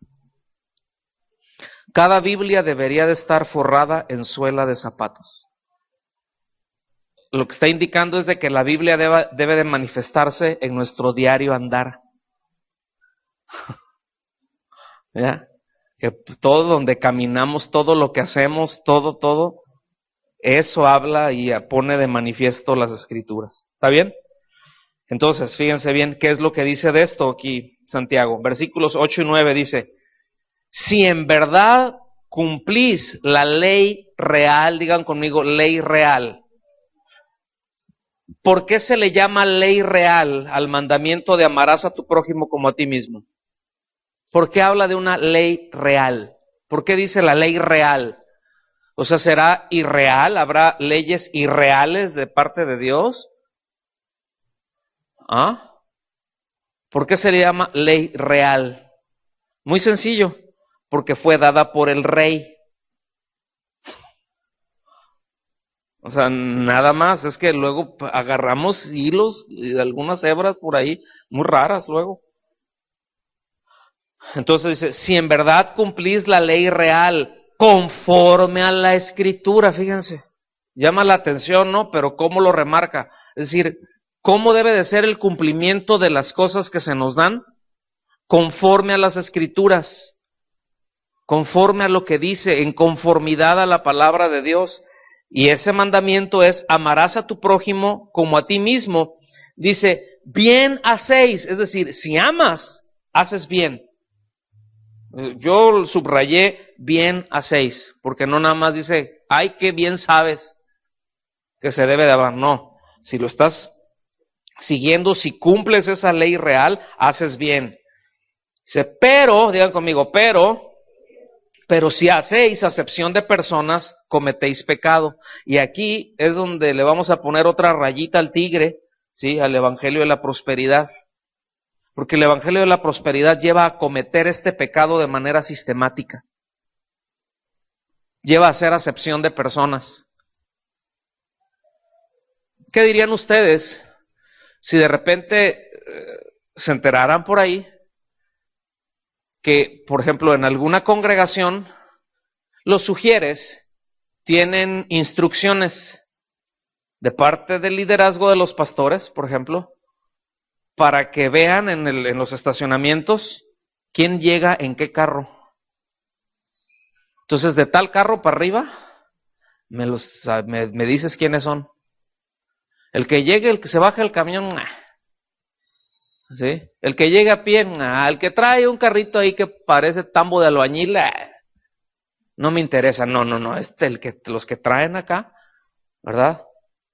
Cada Biblia debería de estar forrada en suela de zapatos. Lo que está indicando es de que la Biblia debe de manifestarse en nuestro diario andar. ¿Ya? Que todo donde caminamos, todo lo que hacemos, todo, eso habla y pone de manifiesto las Escrituras. ¿Está bien? Entonces, fíjense bien qué es lo que dice de esto aquí Santiago. Versículos 8 y 9 dice: si en verdad cumplís la ley real, digan conmigo, ley real. ¿Por qué se le llama ley real al mandamiento de amarás a tu prójimo como a ti mismo? ¿Por qué habla de una ley real? ¿Por qué dice la ley real? O sea, ¿será irreal? ¿Habrá leyes irreales de parte de Dios? ¿Ah? ¿Por qué se le llama ley real? Muy sencillo, porque fue dada por el rey. O sea, nada más, es que luego agarramos hilos y algunas hebras por ahí, muy raras luego. Entonces dice, si en verdad cumplís la ley real conforme a la Escritura, fíjense, llama la atención, ¿no? Pero ¿cómo lo remarca? Es decir, ¿cómo debe de ser el cumplimiento de las cosas que se nos dan? Conforme a las Escrituras. conforme a lo que dice, en conformidad a la palabra de Dios. Y ese mandamiento es: amarás a tu prójimo como a ti mismo. Dice, bien hacéis, es decir, si amas, haces bien. Yo subrayé bien hacéis, porque no nada más dice, ay, qué bien sabes que se debe de amar. No, si lo estás siguiendo, si cumples esa ley real, haces bien. Dice, pero, digan conmigo, pero si hacéis acepción de personas, cometéis pecado. Y aquí es donde le vamos a poner otra rayita al tigre, ¿sí? Al evangelio de la prosperidad. Porque el evangelio de la prosperidad lleva a cometer este pecado de manera sistemática. Lleva a hacer acepción de personas. ¿Qué dirían ustedes si de repente se enteraran por ahí que, por ejemplo, en alguna congregación, los sugieres tienen instrucciones de parte del liderazgo de los pastores, por ejemplo, para que vean en los estacionamientos quién llega en qué carro? Entonces, de tal carro para arriba, me dices quiénes son. El que llegue, el que se baje el camión, ¿sí? El que llegue a pie, el que trae un carrito ahí que parece tambo de albañil, no me interesa. No, los que traen acá, ¿verdad?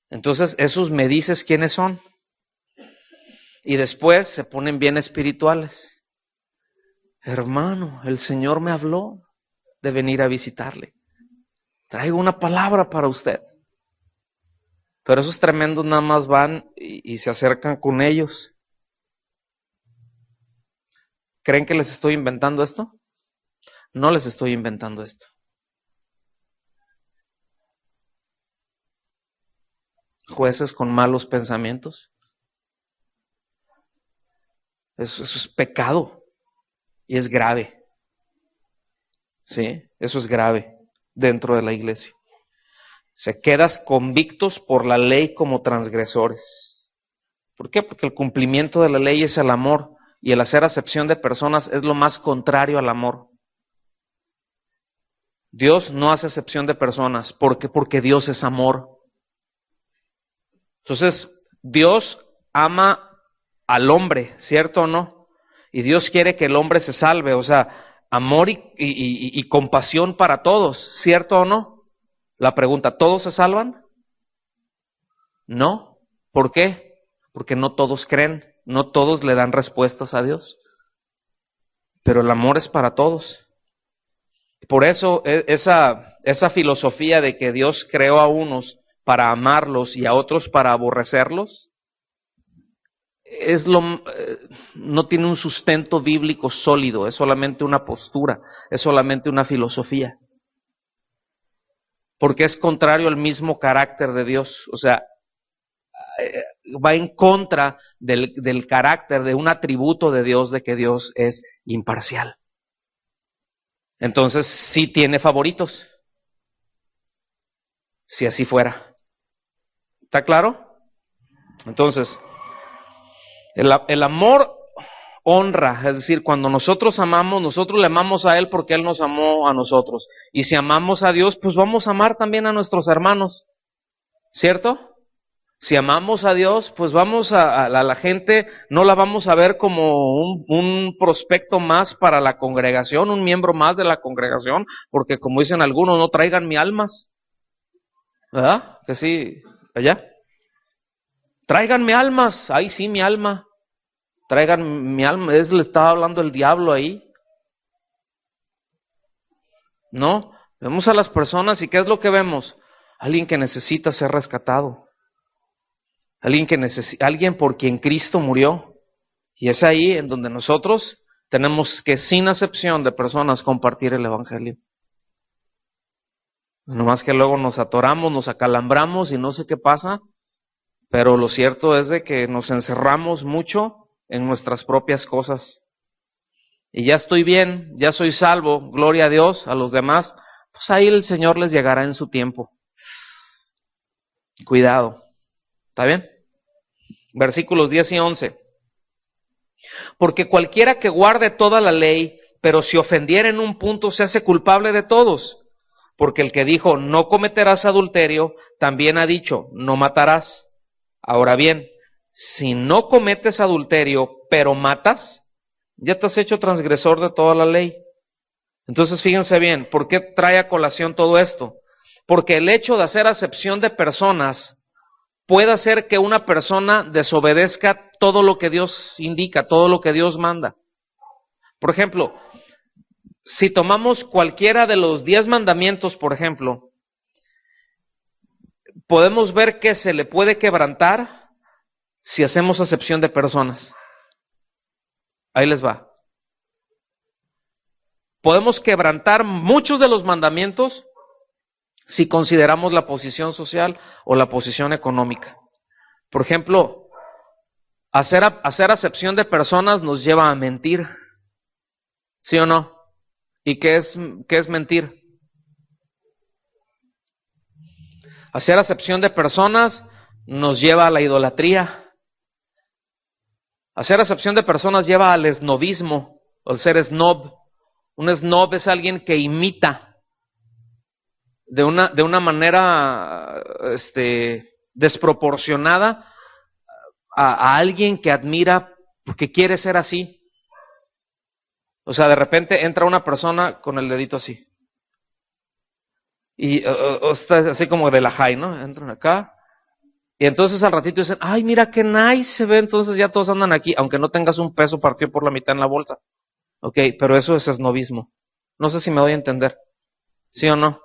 Entonces, esos me dices quiénes son. Y después se ponen bien espirituales. Hermano, el Señor me habló de venir a visitarle. Traigo una palabra para usted. Pero esos tremendos nada más van y se acercan con ellos. ¿Creen que les estoy inventando esto? No les estoy inventando esto. Jueces con malos pensamientos. Eso es pecado y es grave. ¿Sí? Eso es grave dentro de la iglesia. Se quedas convictos por la ley como transgresores. ¿Por qué? Porque el cumplimiento de la ley es el amor y el hacer acepción de personas es lo más contrario al amor. Dios no hace acepción de personas. ¿Por qué? Porque Dios es amor. Entonces, Dios ama al hombre, ¿cierto o no? Y Dios quiere que el hombre se salve, o sea, amor y compasión para todos, ¿cierto o no? La pregunta, ¿todos se salvan? No. ¿Por qué? Porque no todos creen, no todos le dan respuestas a Dios. Pero el amor es para todos. Por eso esa filosofía de que Dios creó a unos para amarlos y a otros para aborrecerlos, no tiene un sustento bíblico sólido, es solamente una postura, es solamente una filosofía. Porque es contrario al mismo carácter de Dios, o sea, va en contra del carácter, de un atributo de Dios, de que Dios es imparcial. Entonces, sí tiene favoritos, si así fuera. ¿Está claro? Entonces, el amor honra, es decir, cuando nosotros amamos, nosotros le amamos a Él porque Él nos amó a nosotros. Y si amamos a Dios, pues vamos a amar también a nuestros hermanos, ¿cierto? Si amamos a Dios, pues vamos a la gente, no la vamos a ver como un prospecto más para la congregación, un miembro más de la congregación, porque como dicen algunos, no traigan mi almas, ¿verdad? Que sí, allá. Tráiganme almas, ahí sí, mi alma. Traigan mi alma, le estaba hablando el diablo ahí. No, vemos a las personas y ¿qué es lo que vemos? Alguien que necesita ser rescatado. Alguien por quien Cristo murió. Y es ahí en donde nosotros tenemos que, sin acepción de personas, compartir el evangelio. Nomás que luego nos atoramos, nos acalambramos y no sé qué pasa, pero lo cierto es de que nos encerramos mucho en nuestras propias cosas. Y ya estoy bien, ya soy salvo, gloria a Dios, a los demás, pues ahí el Señor les llegará en su tiempo. Cuidado. ¿Está bien? Versículos 10 y 11. Porque cualquiera que guarde toda la ley pero si ofendiera en un punto se hace culpable de todos, porque el que dijo no cometerás adulterio, también ha dicho no matarás. Ahora bien, si no cometes adulterio, pero matas, ya te has hecho transgresor de toda la ley. Entonces fíjense bien, ¿por qué trae a colación todo esto? Porque el hecho de hacer acepción de personas puede hacer que una persona desobedezca todo lo que Dios indica, todo lo que Dios manda. Por ejemplo, si tomamos cualquiera de los 10 mandamientos, por ejemplo, podemos ver que se le puede quebrantar si hacemos acepción de personas. Ahí les va. Podemos quebrantar muchos de los mandamientos si consideramos la posición social o la posición económica. Por ejemplo, hacer acepción de personas nos lleva a mentir. ¿Sí o no? ¿Y qué es mentir? Hacer acepción de personas nos lleva a la idolatría. Hacer acepción de personas lleva al esnobismo, o al ser snob. Un snob es alguien que imita de una manera desproporcionada a alguien que admira porque quiere ser así. O sea, de repente entra una persona con el dedito así. Y está así como de la high, ¿no? Entran acá. Y entonces al ratito dicen, ay, mira qué nice se ve, entonces ya todos andan aquí, aunque no tengas un peso partido por la mitad en la bolsa. Ok, pero eso es esnobismo. No sé si me doy a entender. ¿Sí o no?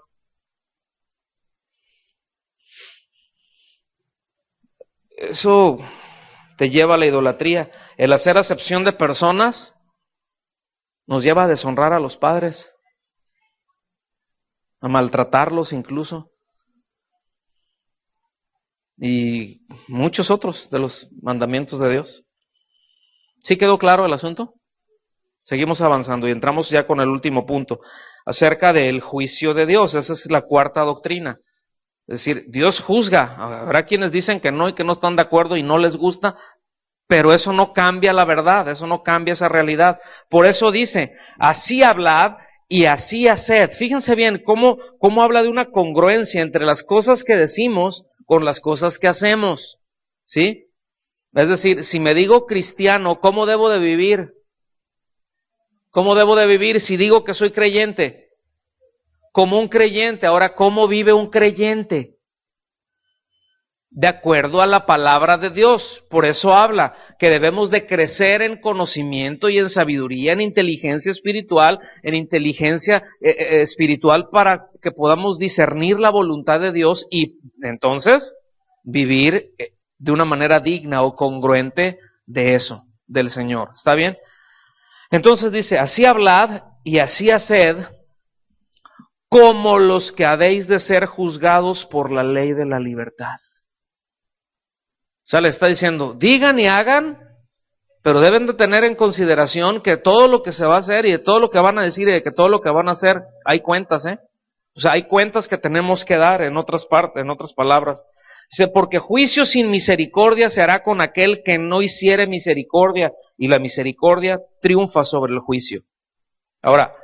Eso te lleva a la idolatría. El hacer acepción de personas nos lleva a deshonrar a los padres, a maltratarlos incluso. Y muchos otros de los mandamientos de Dios. ¿Sí quedó claro el asunto? Seguimos avanzando y entramos ya con el último punto, acerca del juicio de Dios. Esa es la cuarta doctrina. Es decir, Dios juzga. Habrá quienes dicen que no y que no están de acuerdo y no les gusta, pero eso no cambia la verdad, eso no cambia esa realidad. Por eso dice, así hablad y así haced. Fíjense bien cómo habla de una congruencia entre las cosas que decimos con las cosas que hacemos. ¿Sí? Es decir, si me digo cristiano, ¿cómo debo de vivir? ¿Cómo debo de vivir si digo que soy creyente? Como un creyente. Ahora, ¿cómo vive un creyente? De acuerdo a la palabra de Dios. Por eso habla que debemos de crecer en conocimiento y en sabiduría, en inteligencia espiritual, para que podamos discernir la voluntad de Dios y entonces vivir de una manera digna o congruente de eso, del Señor. ¿Está bien? Entonces dice, así hablad y así haced como los que habéis de ser juzgados por la ley de la libertad. O sea, le está diciendo, digan y hagan, pero deben de tener en consideración que todo lo que se va a hacer y de todo lo que van a decir y de que todo lo que van a hacer, hay cuentas, O sea, hay cuentas que tenemos que dar en otras palabras. Dice, porque juicio sin misericordia se hará con aquel que no hiciere misericordia, y la misericordia triunfa sobre el juicio. Ahora,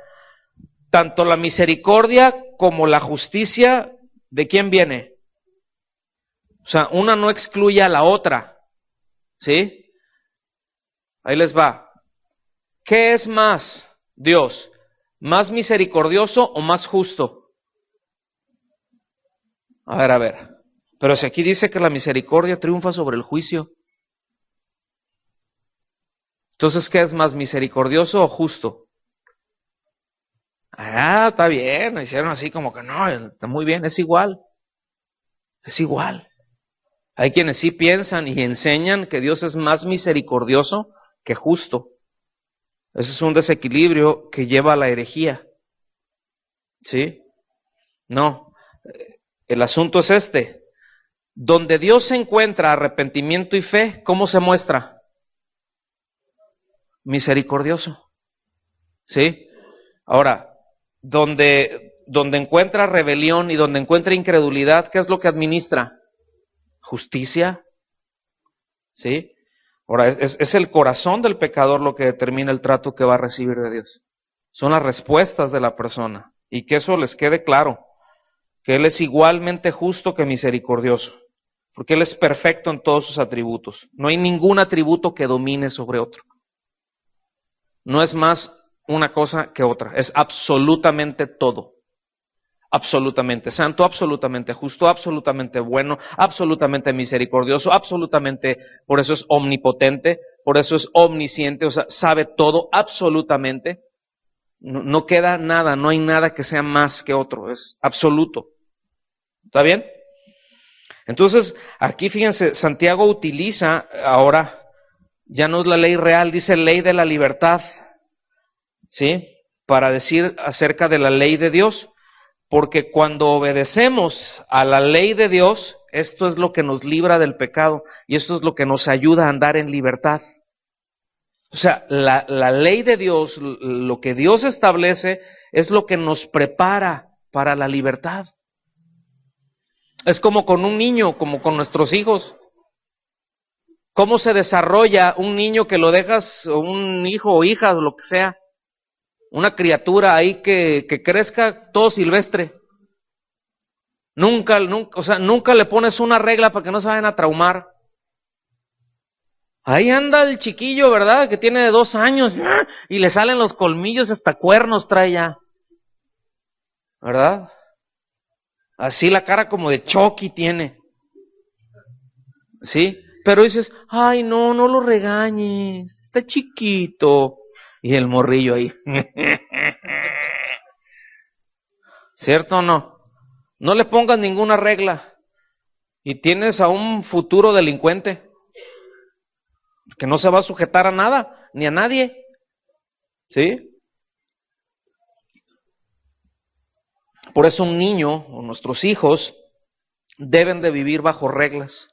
tanto la misericordia como la justicia, ¿de quién viene? O sea, una no excluye a la otra, ¿sí? Ahí les va. ¿Qué es más, Dios? ¿Más misericordioso o más justo? A ver. Pero si aquí dice que la misericordia triunfa sobre el juicio, entonces, ¿qué es más, misericordioso o justo? Ah, está bien, hicieron así como que no, está muy bien, es igual. Es igual. Hay quienes sí piensan y enseñan que Dios es más misericordioso que justo. Ese es un desequilibrio que lleva a la herejía. ¿Sí? No. El asunto es este. Donde Dios se encuentra arrepentimiento y fe, ¿cómo se muestra? Misericordioso. ¿Sí? Ahora, donde encuentra rebelión y donde encuentra incredulidad, ¿qué es lo que administra? Justicia. ¿Sí? Ahora, es el corazón del pecador lo que determina el trato que va a recibir de Dios. son las respuestas de la persona. Y que eso les quede claro, que Él es igualmente justo que misericordioso, porque Él es perfecto en todos sus atributos. No hay ningún atributo que domine sobre otro. No es más una cosa que otra, es absolutamente todo. Absolutamente santo, absolutamente justo, absolutamente bueno, absolutamente misericordioso, absolutamente, por eso es omnipotente, por eso es omnisciente, o sea, sabe todo absolutamente. No queda nada, no hay nada que sea más que otro, es absoluto. ¿Está bien? Entonces, aquí fíjense, Santiago utiliza ahora, ya no es la ley real, dice ley de la libertad, ¿sí? Para decir acerca de la ley de Dios. Porque cuando obedecemos a la ley de Dios, esto es lo que nos libra del pecado y esto es lo que nos ayuda a andar en libertad. O sea, la ley de Dios, lo que Dios establece, es lo que nos prepara para la libertad. Es como con un niño, como con nuestros hijos. ¿Cómo se desarrolla un niño que lo dejas, o un hijo o hija, o lo que sea? Una criatura ahí que crezca todo silvestre. Nunca, o sea, nunca le pones una regla para que no se vayan a traumar. Ahí anda el chiquillo, ¿verdad? Que tiene 2 años y le salen los colmillos, hasta cuernos trae ya. ¿Verdad? Así la cara como de Chucky tiene. ¿Sí? Pero dices, ay, no lo regañes, está chiquito. Y el morrillo ahí. ¿Cierto o no? No le pongas ninguna regla y tienes a un futuro delincuente que no se va a sujetar a nada, ni a nadie. ¿Sí? Por eso un niño o nuestros hijos deben de vivir bajo reglas,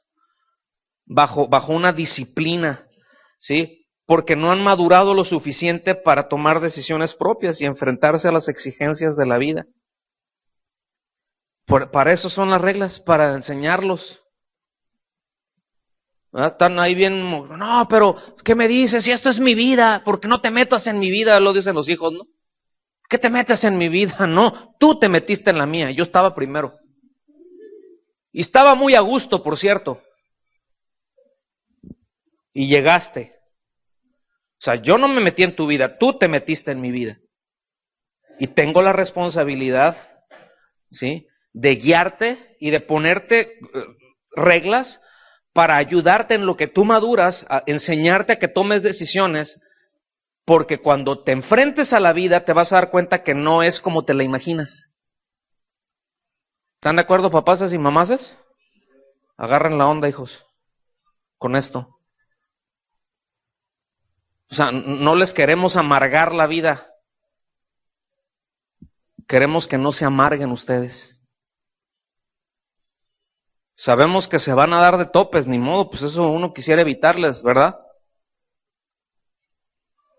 bajo una disciplina, ¿sí? Porque no han madurado lo suficiente para tomar decisiones propias y enfrentarse a las exigencias de la vida. Para eso son las reglas, para enseñarlos. Están ahí bien, no, pero ¿qué me dices? Si esto es mi vida, ¿por qué no te metas en mi vida? Lo dicen los hijos, ¿no? ¿Qué te metes en mi vida? No, tú te metiste en la mía, yo estaba primero. Y estaba muy a gusto, por cierto. Y llegaste. O sea, yo no me metí en tu vida, tú te metiste en mi vida. Y tengo la responsabilidad, ¿sí?, de guiarte y de ponerte reglas para ayudarte en lo que tú maduras, a enseñarte a que tomes decisiones, porque cuando te enfrentes a la vida te vas a dar cuenta que no es como te la imaginas. ¿Están de acuerdo, papás y mamás? Agarren la onda, hijos, con esto. O sea, no les queremos amargar la vida. Queremos que no se amarguen ustedes. Sabemos que se van a dar de topes, ni modo, pues eso uno quisiera evitarles, ¿verdad?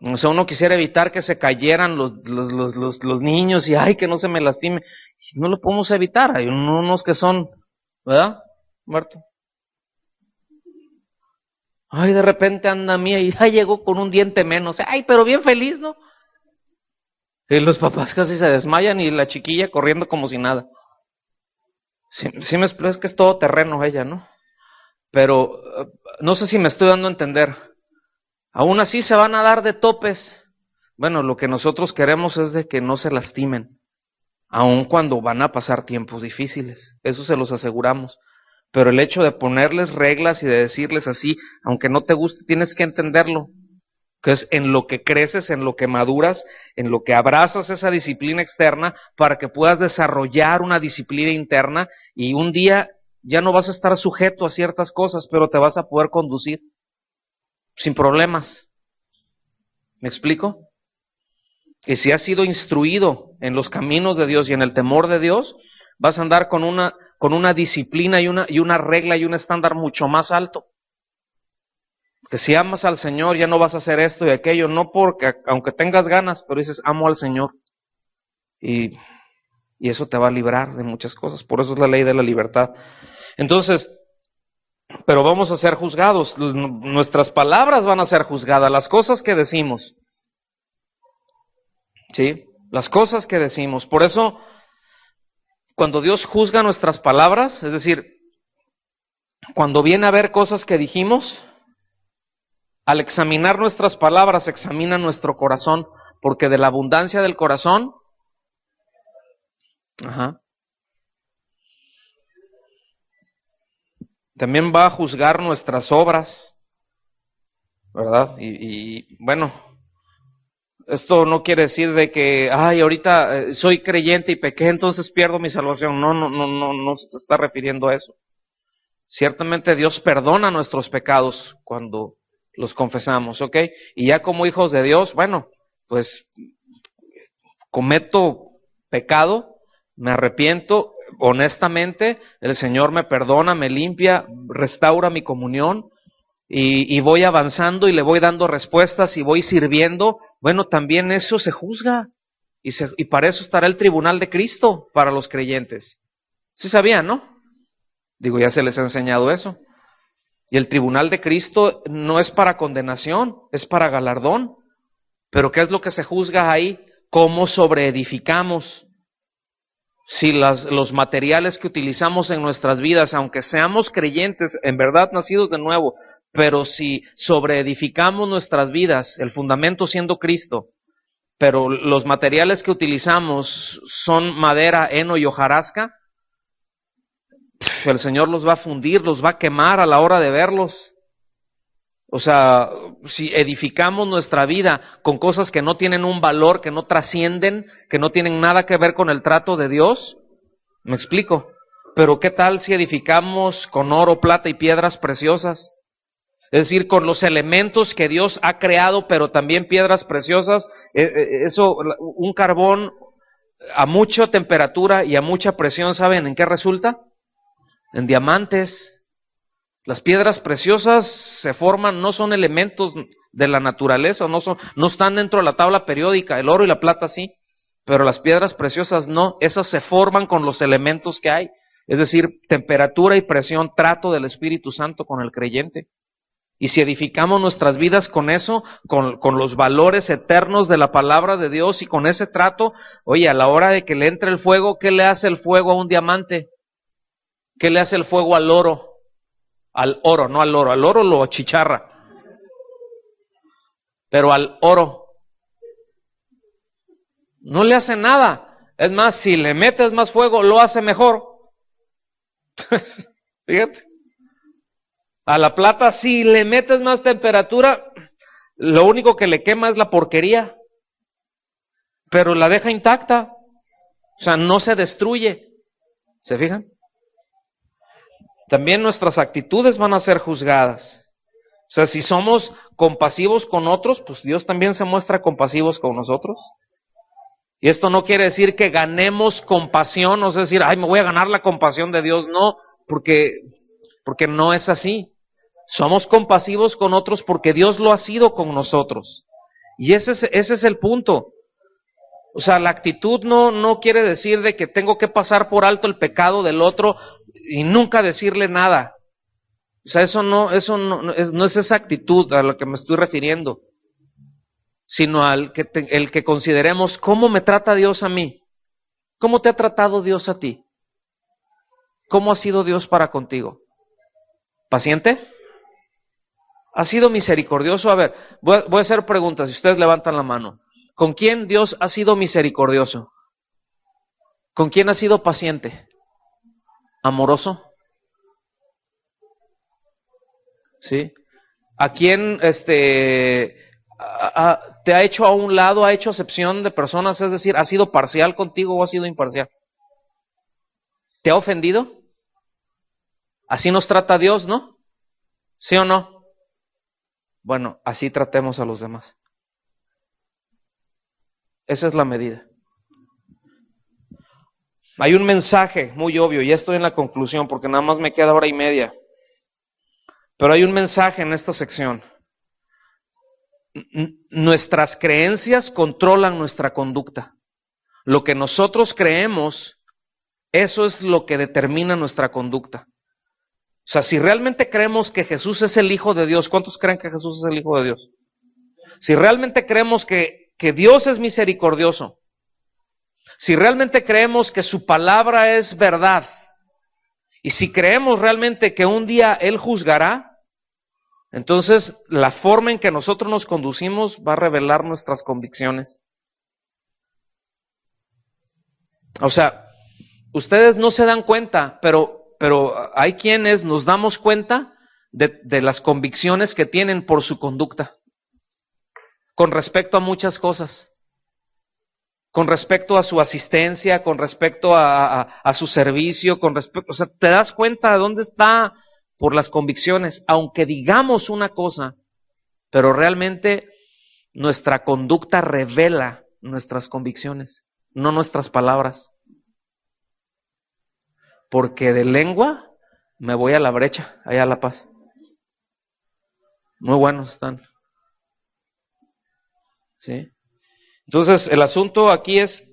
O sea, uno quisiera evitar que se cayeran los niños y ay, que no se me lastime. No lo podemos evitar, hay unos que son, ¿verdad, Marta? Ay, de repente anda mía y ay, llegó con un diente menos. Ay, pero bien feliz, ¿no? Y los papás casi se desmayan y la chiquilla corriendo como si nada. Sí me explico, es que es todo terreno ella, ¿no? Pero no sé si me estoy dando a entender. Aún así se van a dar de topes. Bueno, lo que nosotros queremos es de que no se lastimen, aun cuando van a pasar tiempos difíciles. Eso se los aseguramos. Pero el hecho de ponerles reglas y de decirles así, aunque no te guste, tienes que entenderlo. Que es en lo que creces, en lo que maduras, en lo que abrazas esa disciplina externa para que puedas desarrollar una disciplina interna y un día ya no vas a estar sujeto a ciertas cosas, pero te vas a poder conducir sin problemas. ¿Me explico? Que si has sido instruido en los caminos de Dios y en el temor de Dios, vas a andar con una disciplina y una regla y un estándar mucho más alto. Que si amas al Señor ya no vas a hacer esto y aquello, no porque, aunque tengas ganas, pero dices, amo al Señor. Y eso te va a librar de muchas cosas. Por eso es la ley de la libertad. Entonces, pero vamos a ser juzgados. Nuestras palabras van a ser juzgadas. Las cosas que decimos. ¿sí? Las cosas que decimos. Por eso, cuando Dios juzga nuestras palabras, es decir, cuando viene a ver cosas que dijimos, al examinar nuestras palabras, examina nuestro corazón, porque de la abundancia del corazón, también va a juzgar nuestras obras, ¿verdad? Y bueno, esto no quiere decir de que, ay, ahorita soy creyente y pequé, entonces pierdo mi salvación. No se está refiriendo a eso. Ciertamente Dios perdona nuestros pecados cuando los confesamos, ¿ok? Y ya como hijos de Dios, bueno, pues cometo pecado, me arrepiento honestamente, el Señor me perdona, me limpia, restaura mi comunión y voy avanzando y le voy dando respuestas y voy sirviendo. Bueno, también eso se juzga y para eso estará el tribunal de Cristo para los creyentes. ¿Sí sabían, no? Digo, ya se les ha enseñado eso. Y el tribunal de Cristo no es para condenación, es para galardón. Pero ¿qué es lo que se juzga ahí? ¿Cómo sobreedificamos? Si los materiales que utilizamos en nuestras vidas, aunque seamos creyentes, en verdad nacidos de nuevo, pero si sobreedificamos nuestras vidas, el fundamento siendo Cristo, pero los materiales que utilizamos son madera, heno y hojarasca, el Señor los va a fundir, los va a quemar a la hora de verlos. O sea, si edificamos nuestra vida con cosas que no tienen un valor, que no trascienden, que no tienen nada que ver con el trato de Dios, ¿me explico? Pero ¿qué tal si edificamos con oro, plata y piedras preciosas? Es decir, con los elementos que Dios ha creado, pero también piedras preciosas. Eso, un carbón a mucha temperatura y a mucha presión, ¿saben en qué resulta? En diamantes. Las piedras preciosas se forman, no son elementos de la naturaleza, no están dentro de la tabla periódica, el oro y la plata sí, pero las piedras preciosas no, esas se forman con los elementos que hay, es decir, temperatura y presión, trato del Espíritu Santo con el creyente. Y si edificamos nuestras vidas con eso, con los valores eternos de la palabra de Dios y con ese trato, oye, a la hora de que le entre el fuego, ¿qué le hace el fuego a un diamante? ¿Qué le hace el fuego al oro? Al oro, no al oro. Al oro lo achicharra. Pero al oro no le hace nada. Es más, si le metes más fuego, lo hace mejor. Fíjate. A la plata, si le metes más temperatura, lo único que le quema es la porquería. Pero la deja intacta. O sea, no se destruye. ¿Se fijan? También nuestras actitudes van a ser juzgadas. O sea, si somos compasivos con otros, pues Dios también se muestra compasivos con nosotros. Y esto no quiere decir que ganemos compasión, o sea, decir, ay, me voy a ganar la compasión de Dios. No, porque no es así. Somos compasivos con otros porque Dios lo ha sido con nosotros. Y ese es el punto. O sea, la actitud no quiere decir de que tengo que pasar por alto el pecado del otro y nunca decirle nada. O sea, eso no es esa actitud a la que me estoy refiriendo, sino el que consideremos cómo me trata Dios a mí, cómo te ha tratado Dios a ti, cómo ha sido Dios para contigo. ¿Paciente? ¿Ha sido misericordioso? A ver, voy a hacer preguntas si ustedes levantan la mano. ¿Con quién Dios ha sido misericordioso? ¿Con quién ha sido paciente? ¿Amoroso? ¿Sí? ¿A quién te ha hecho a un lado, ha hecho acepción de personas? Es decir, ¿ha sido parcial contigo o ha sido imparcial? ¿Te ha ofendido? Así nos trata Dios, ¿no? ¿Sí o no? Bueno, así tratemos a los demás. Esa es la medida. Hay un mensaje muy obvio, ya estoy en la conclusión porque nada más me queda hora y media. Pero hay un mensaje en esta sección. Nuestras creencias controlan nuestra conducta. Lo que nosotros creemos, eso es lo que determina nuestra conducta. O sea, si realmente creemos que Jesús es el Hijo de Dios, ¿cuántos creen que Jesús es el Hijo de Dios? Si realmente creemos que que Dios es misericordioso, si realmente creemos que su palabra es verdad, y si creemos realmente que un día Él juzgará, entonces la forma en que nosotros nos conducimos va a revelar nuestras convicciones. O sea, ustedes no se dan cuenta, pero hay quienes nos damos cuenta de las convicciones que tienen por su conducta, con respecto a muchas cosas, con respecto a su asistencia, con respecto a su servicio, o sea, te das cuenta de dónde está por las convicciones, aunque digamos una cosa, pero realmente nuestra conducta revela nuestras convicciones, no nuestras palabras. Porque de lengua me voy a la brecha, allá a La Paz. Muy buenos están. ¿Sí? Entonces, el asunto aquí es,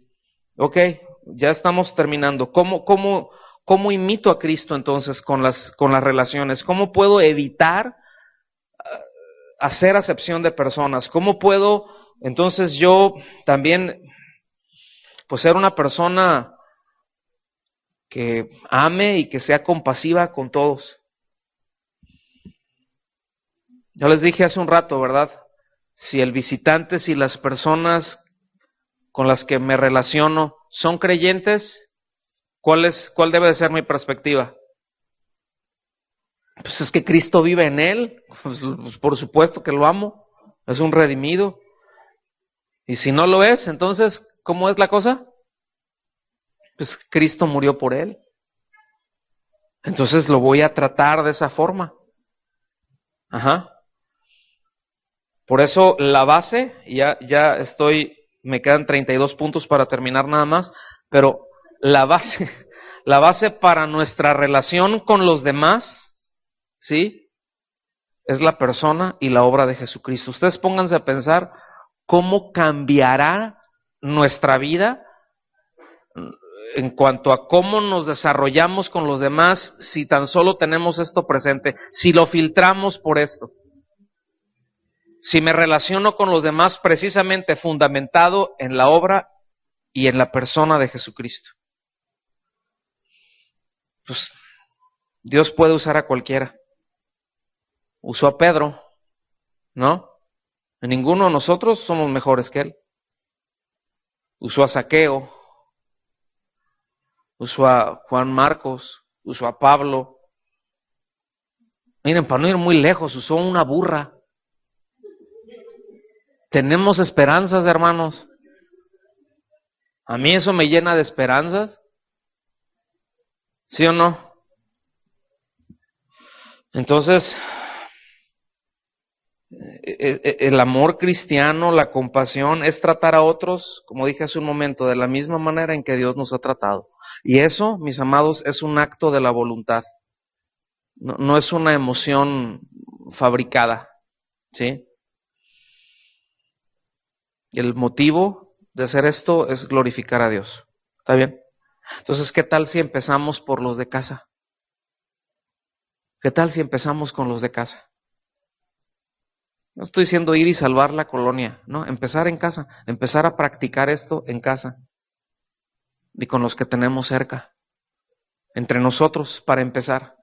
ok, ya estamos terminando. ¿Cómo imito a Cristo entonces con las relaciones? ¿Cómo puedo evitar hacer acepción de personas? ¿Cómo puedo entonces yo también pues ser una persona que ame y que sea compasiva con todos? Yo les dije hace un rato, ¿verdad? Si el visitante, si las personas con las que me relaciono son creyentes, ¿cuál debe de ser mi perspectiva? Pues es que Cristo vive en él, pues por supuesto que lo amo, es un redimido. Y si no lo es, entonces, ¿cómo es la cosa? Pues Cristo murió por él. Entonces lo voy a tratar de esa forma. Ajá. Por eso la base, me quedan 32 puntos para terminar nada más, pero la base para nuestra relación con los demás, ¿sí? Es la persona y la obra de Jesucristo. Ustedes pónganse a pensar cómo cambiará nuestra vida en cuanto a cómo nos desarrollamos con los demás si tan solo tenemos esto presente, si lo filtramos por esto. Si me relaciono con los demás precisamente fundamentado en la obra y en la persona de Jesucristo. Pues Dios puede usar a cualquiera. Usó a Pedro, ¿no? Ninguno de nosotros somos mejores que él. Usó a Zaqueo, usó a Juan Marcos, usó a Pablo. Miren, para no ir muy lejos, usó una burra. Tenemos esperanzas, hermanos. A mí eso me llena de esperanzas. ¿Sí o no? Entonces, el amor cristiano, la compasión, es tratar a otros, como dije hace un momento, de la misma manera en que Dios nos ha tratado. Y eso, mis amados, es un acto de la voluntad. No es una emoción fabricada, ¿sí? El motivo de hacer esto es glorificar a Dios. ¿Está bien? Entonces, ¿qué tal si empezamos por los de casa? ¿Qué tal si empezamos con los de casa? No estoy diciendo ir y salvar la colonia, no, empezar en casa, empezar a practicar esto en casa y con los que tenemos cerca, entre nosotros para empezar,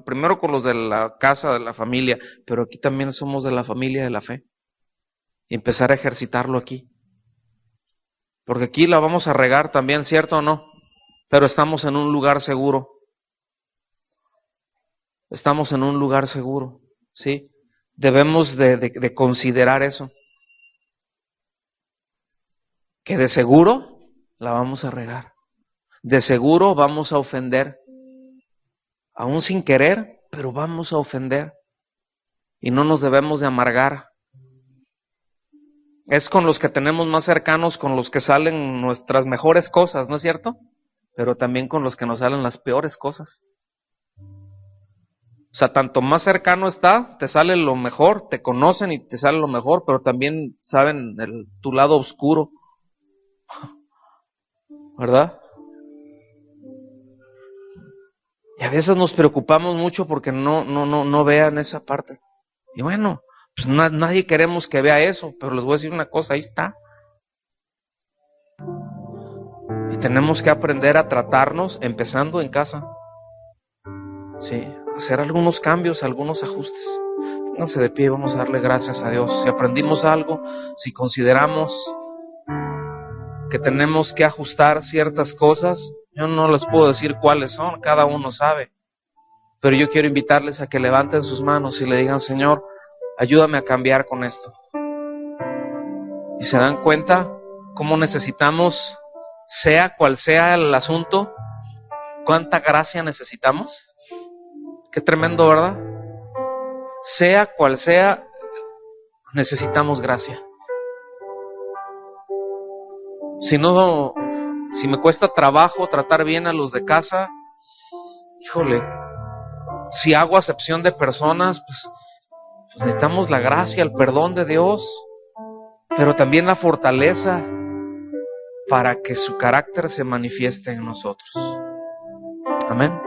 primero con los de la casa, de la familia, pero aquí también somos de la familia de la fe y empezar a ejercitarlo aquí, porque aquí la vamos a regar también, ¿cierto o no? Pero estamos en un lugar seguro, ¿sí? Debemos de considerar eso, que de seguro la vamos a regar, de seguro vamos a ofender, aún sin querer, pero vamos a ofender, y no nos debemos de amargar. Es con los que tenemos más cercanos, con los que salen nuestras mejores cosas, ¿no es cierto? Pero también con los que nos salen las peores cosas. O sea, tanto más cercano está, te sale lo mejor, te conocen y te sale lo mejor, pero también saben tu lado oscuro, ¿verdad? Y a veces nos preocupamos mucho porque no vean esa parte. Y bueno, pues nadie queremos que vea eso, pero les voy a decir una cosa, ahí está. Y tenemos que aprender a tratarnos empezando en casa. Sí, hacer algunos cambios, algunos ajustes. Pónganse de pie y vamos a darle gracias a Dios. Si aprendimos algo, si consideramos que tenemos que ajustar ciertas cosas, yo no les puedo decir cuáles son, cada uno sabe. Pero yo quiero invitarles a que levanten sus manos y le digan: Señor, ayúdame a cambiar con esto. Y se dan cuenta cómo necesitamos, sea cual sea el asunto, cuánta gracia necesitamos. Qué tremendo, ¿verdad? Sea cual sea, necesitamos gracia. Si me cuesta trabajo tratar bien a los de casa, híjole, si hago acepción de personas, pues necesitamos la gracia, el perdón de Dios, pero también la fortaleza para que su carácter se manifieste en nosotros. Amén.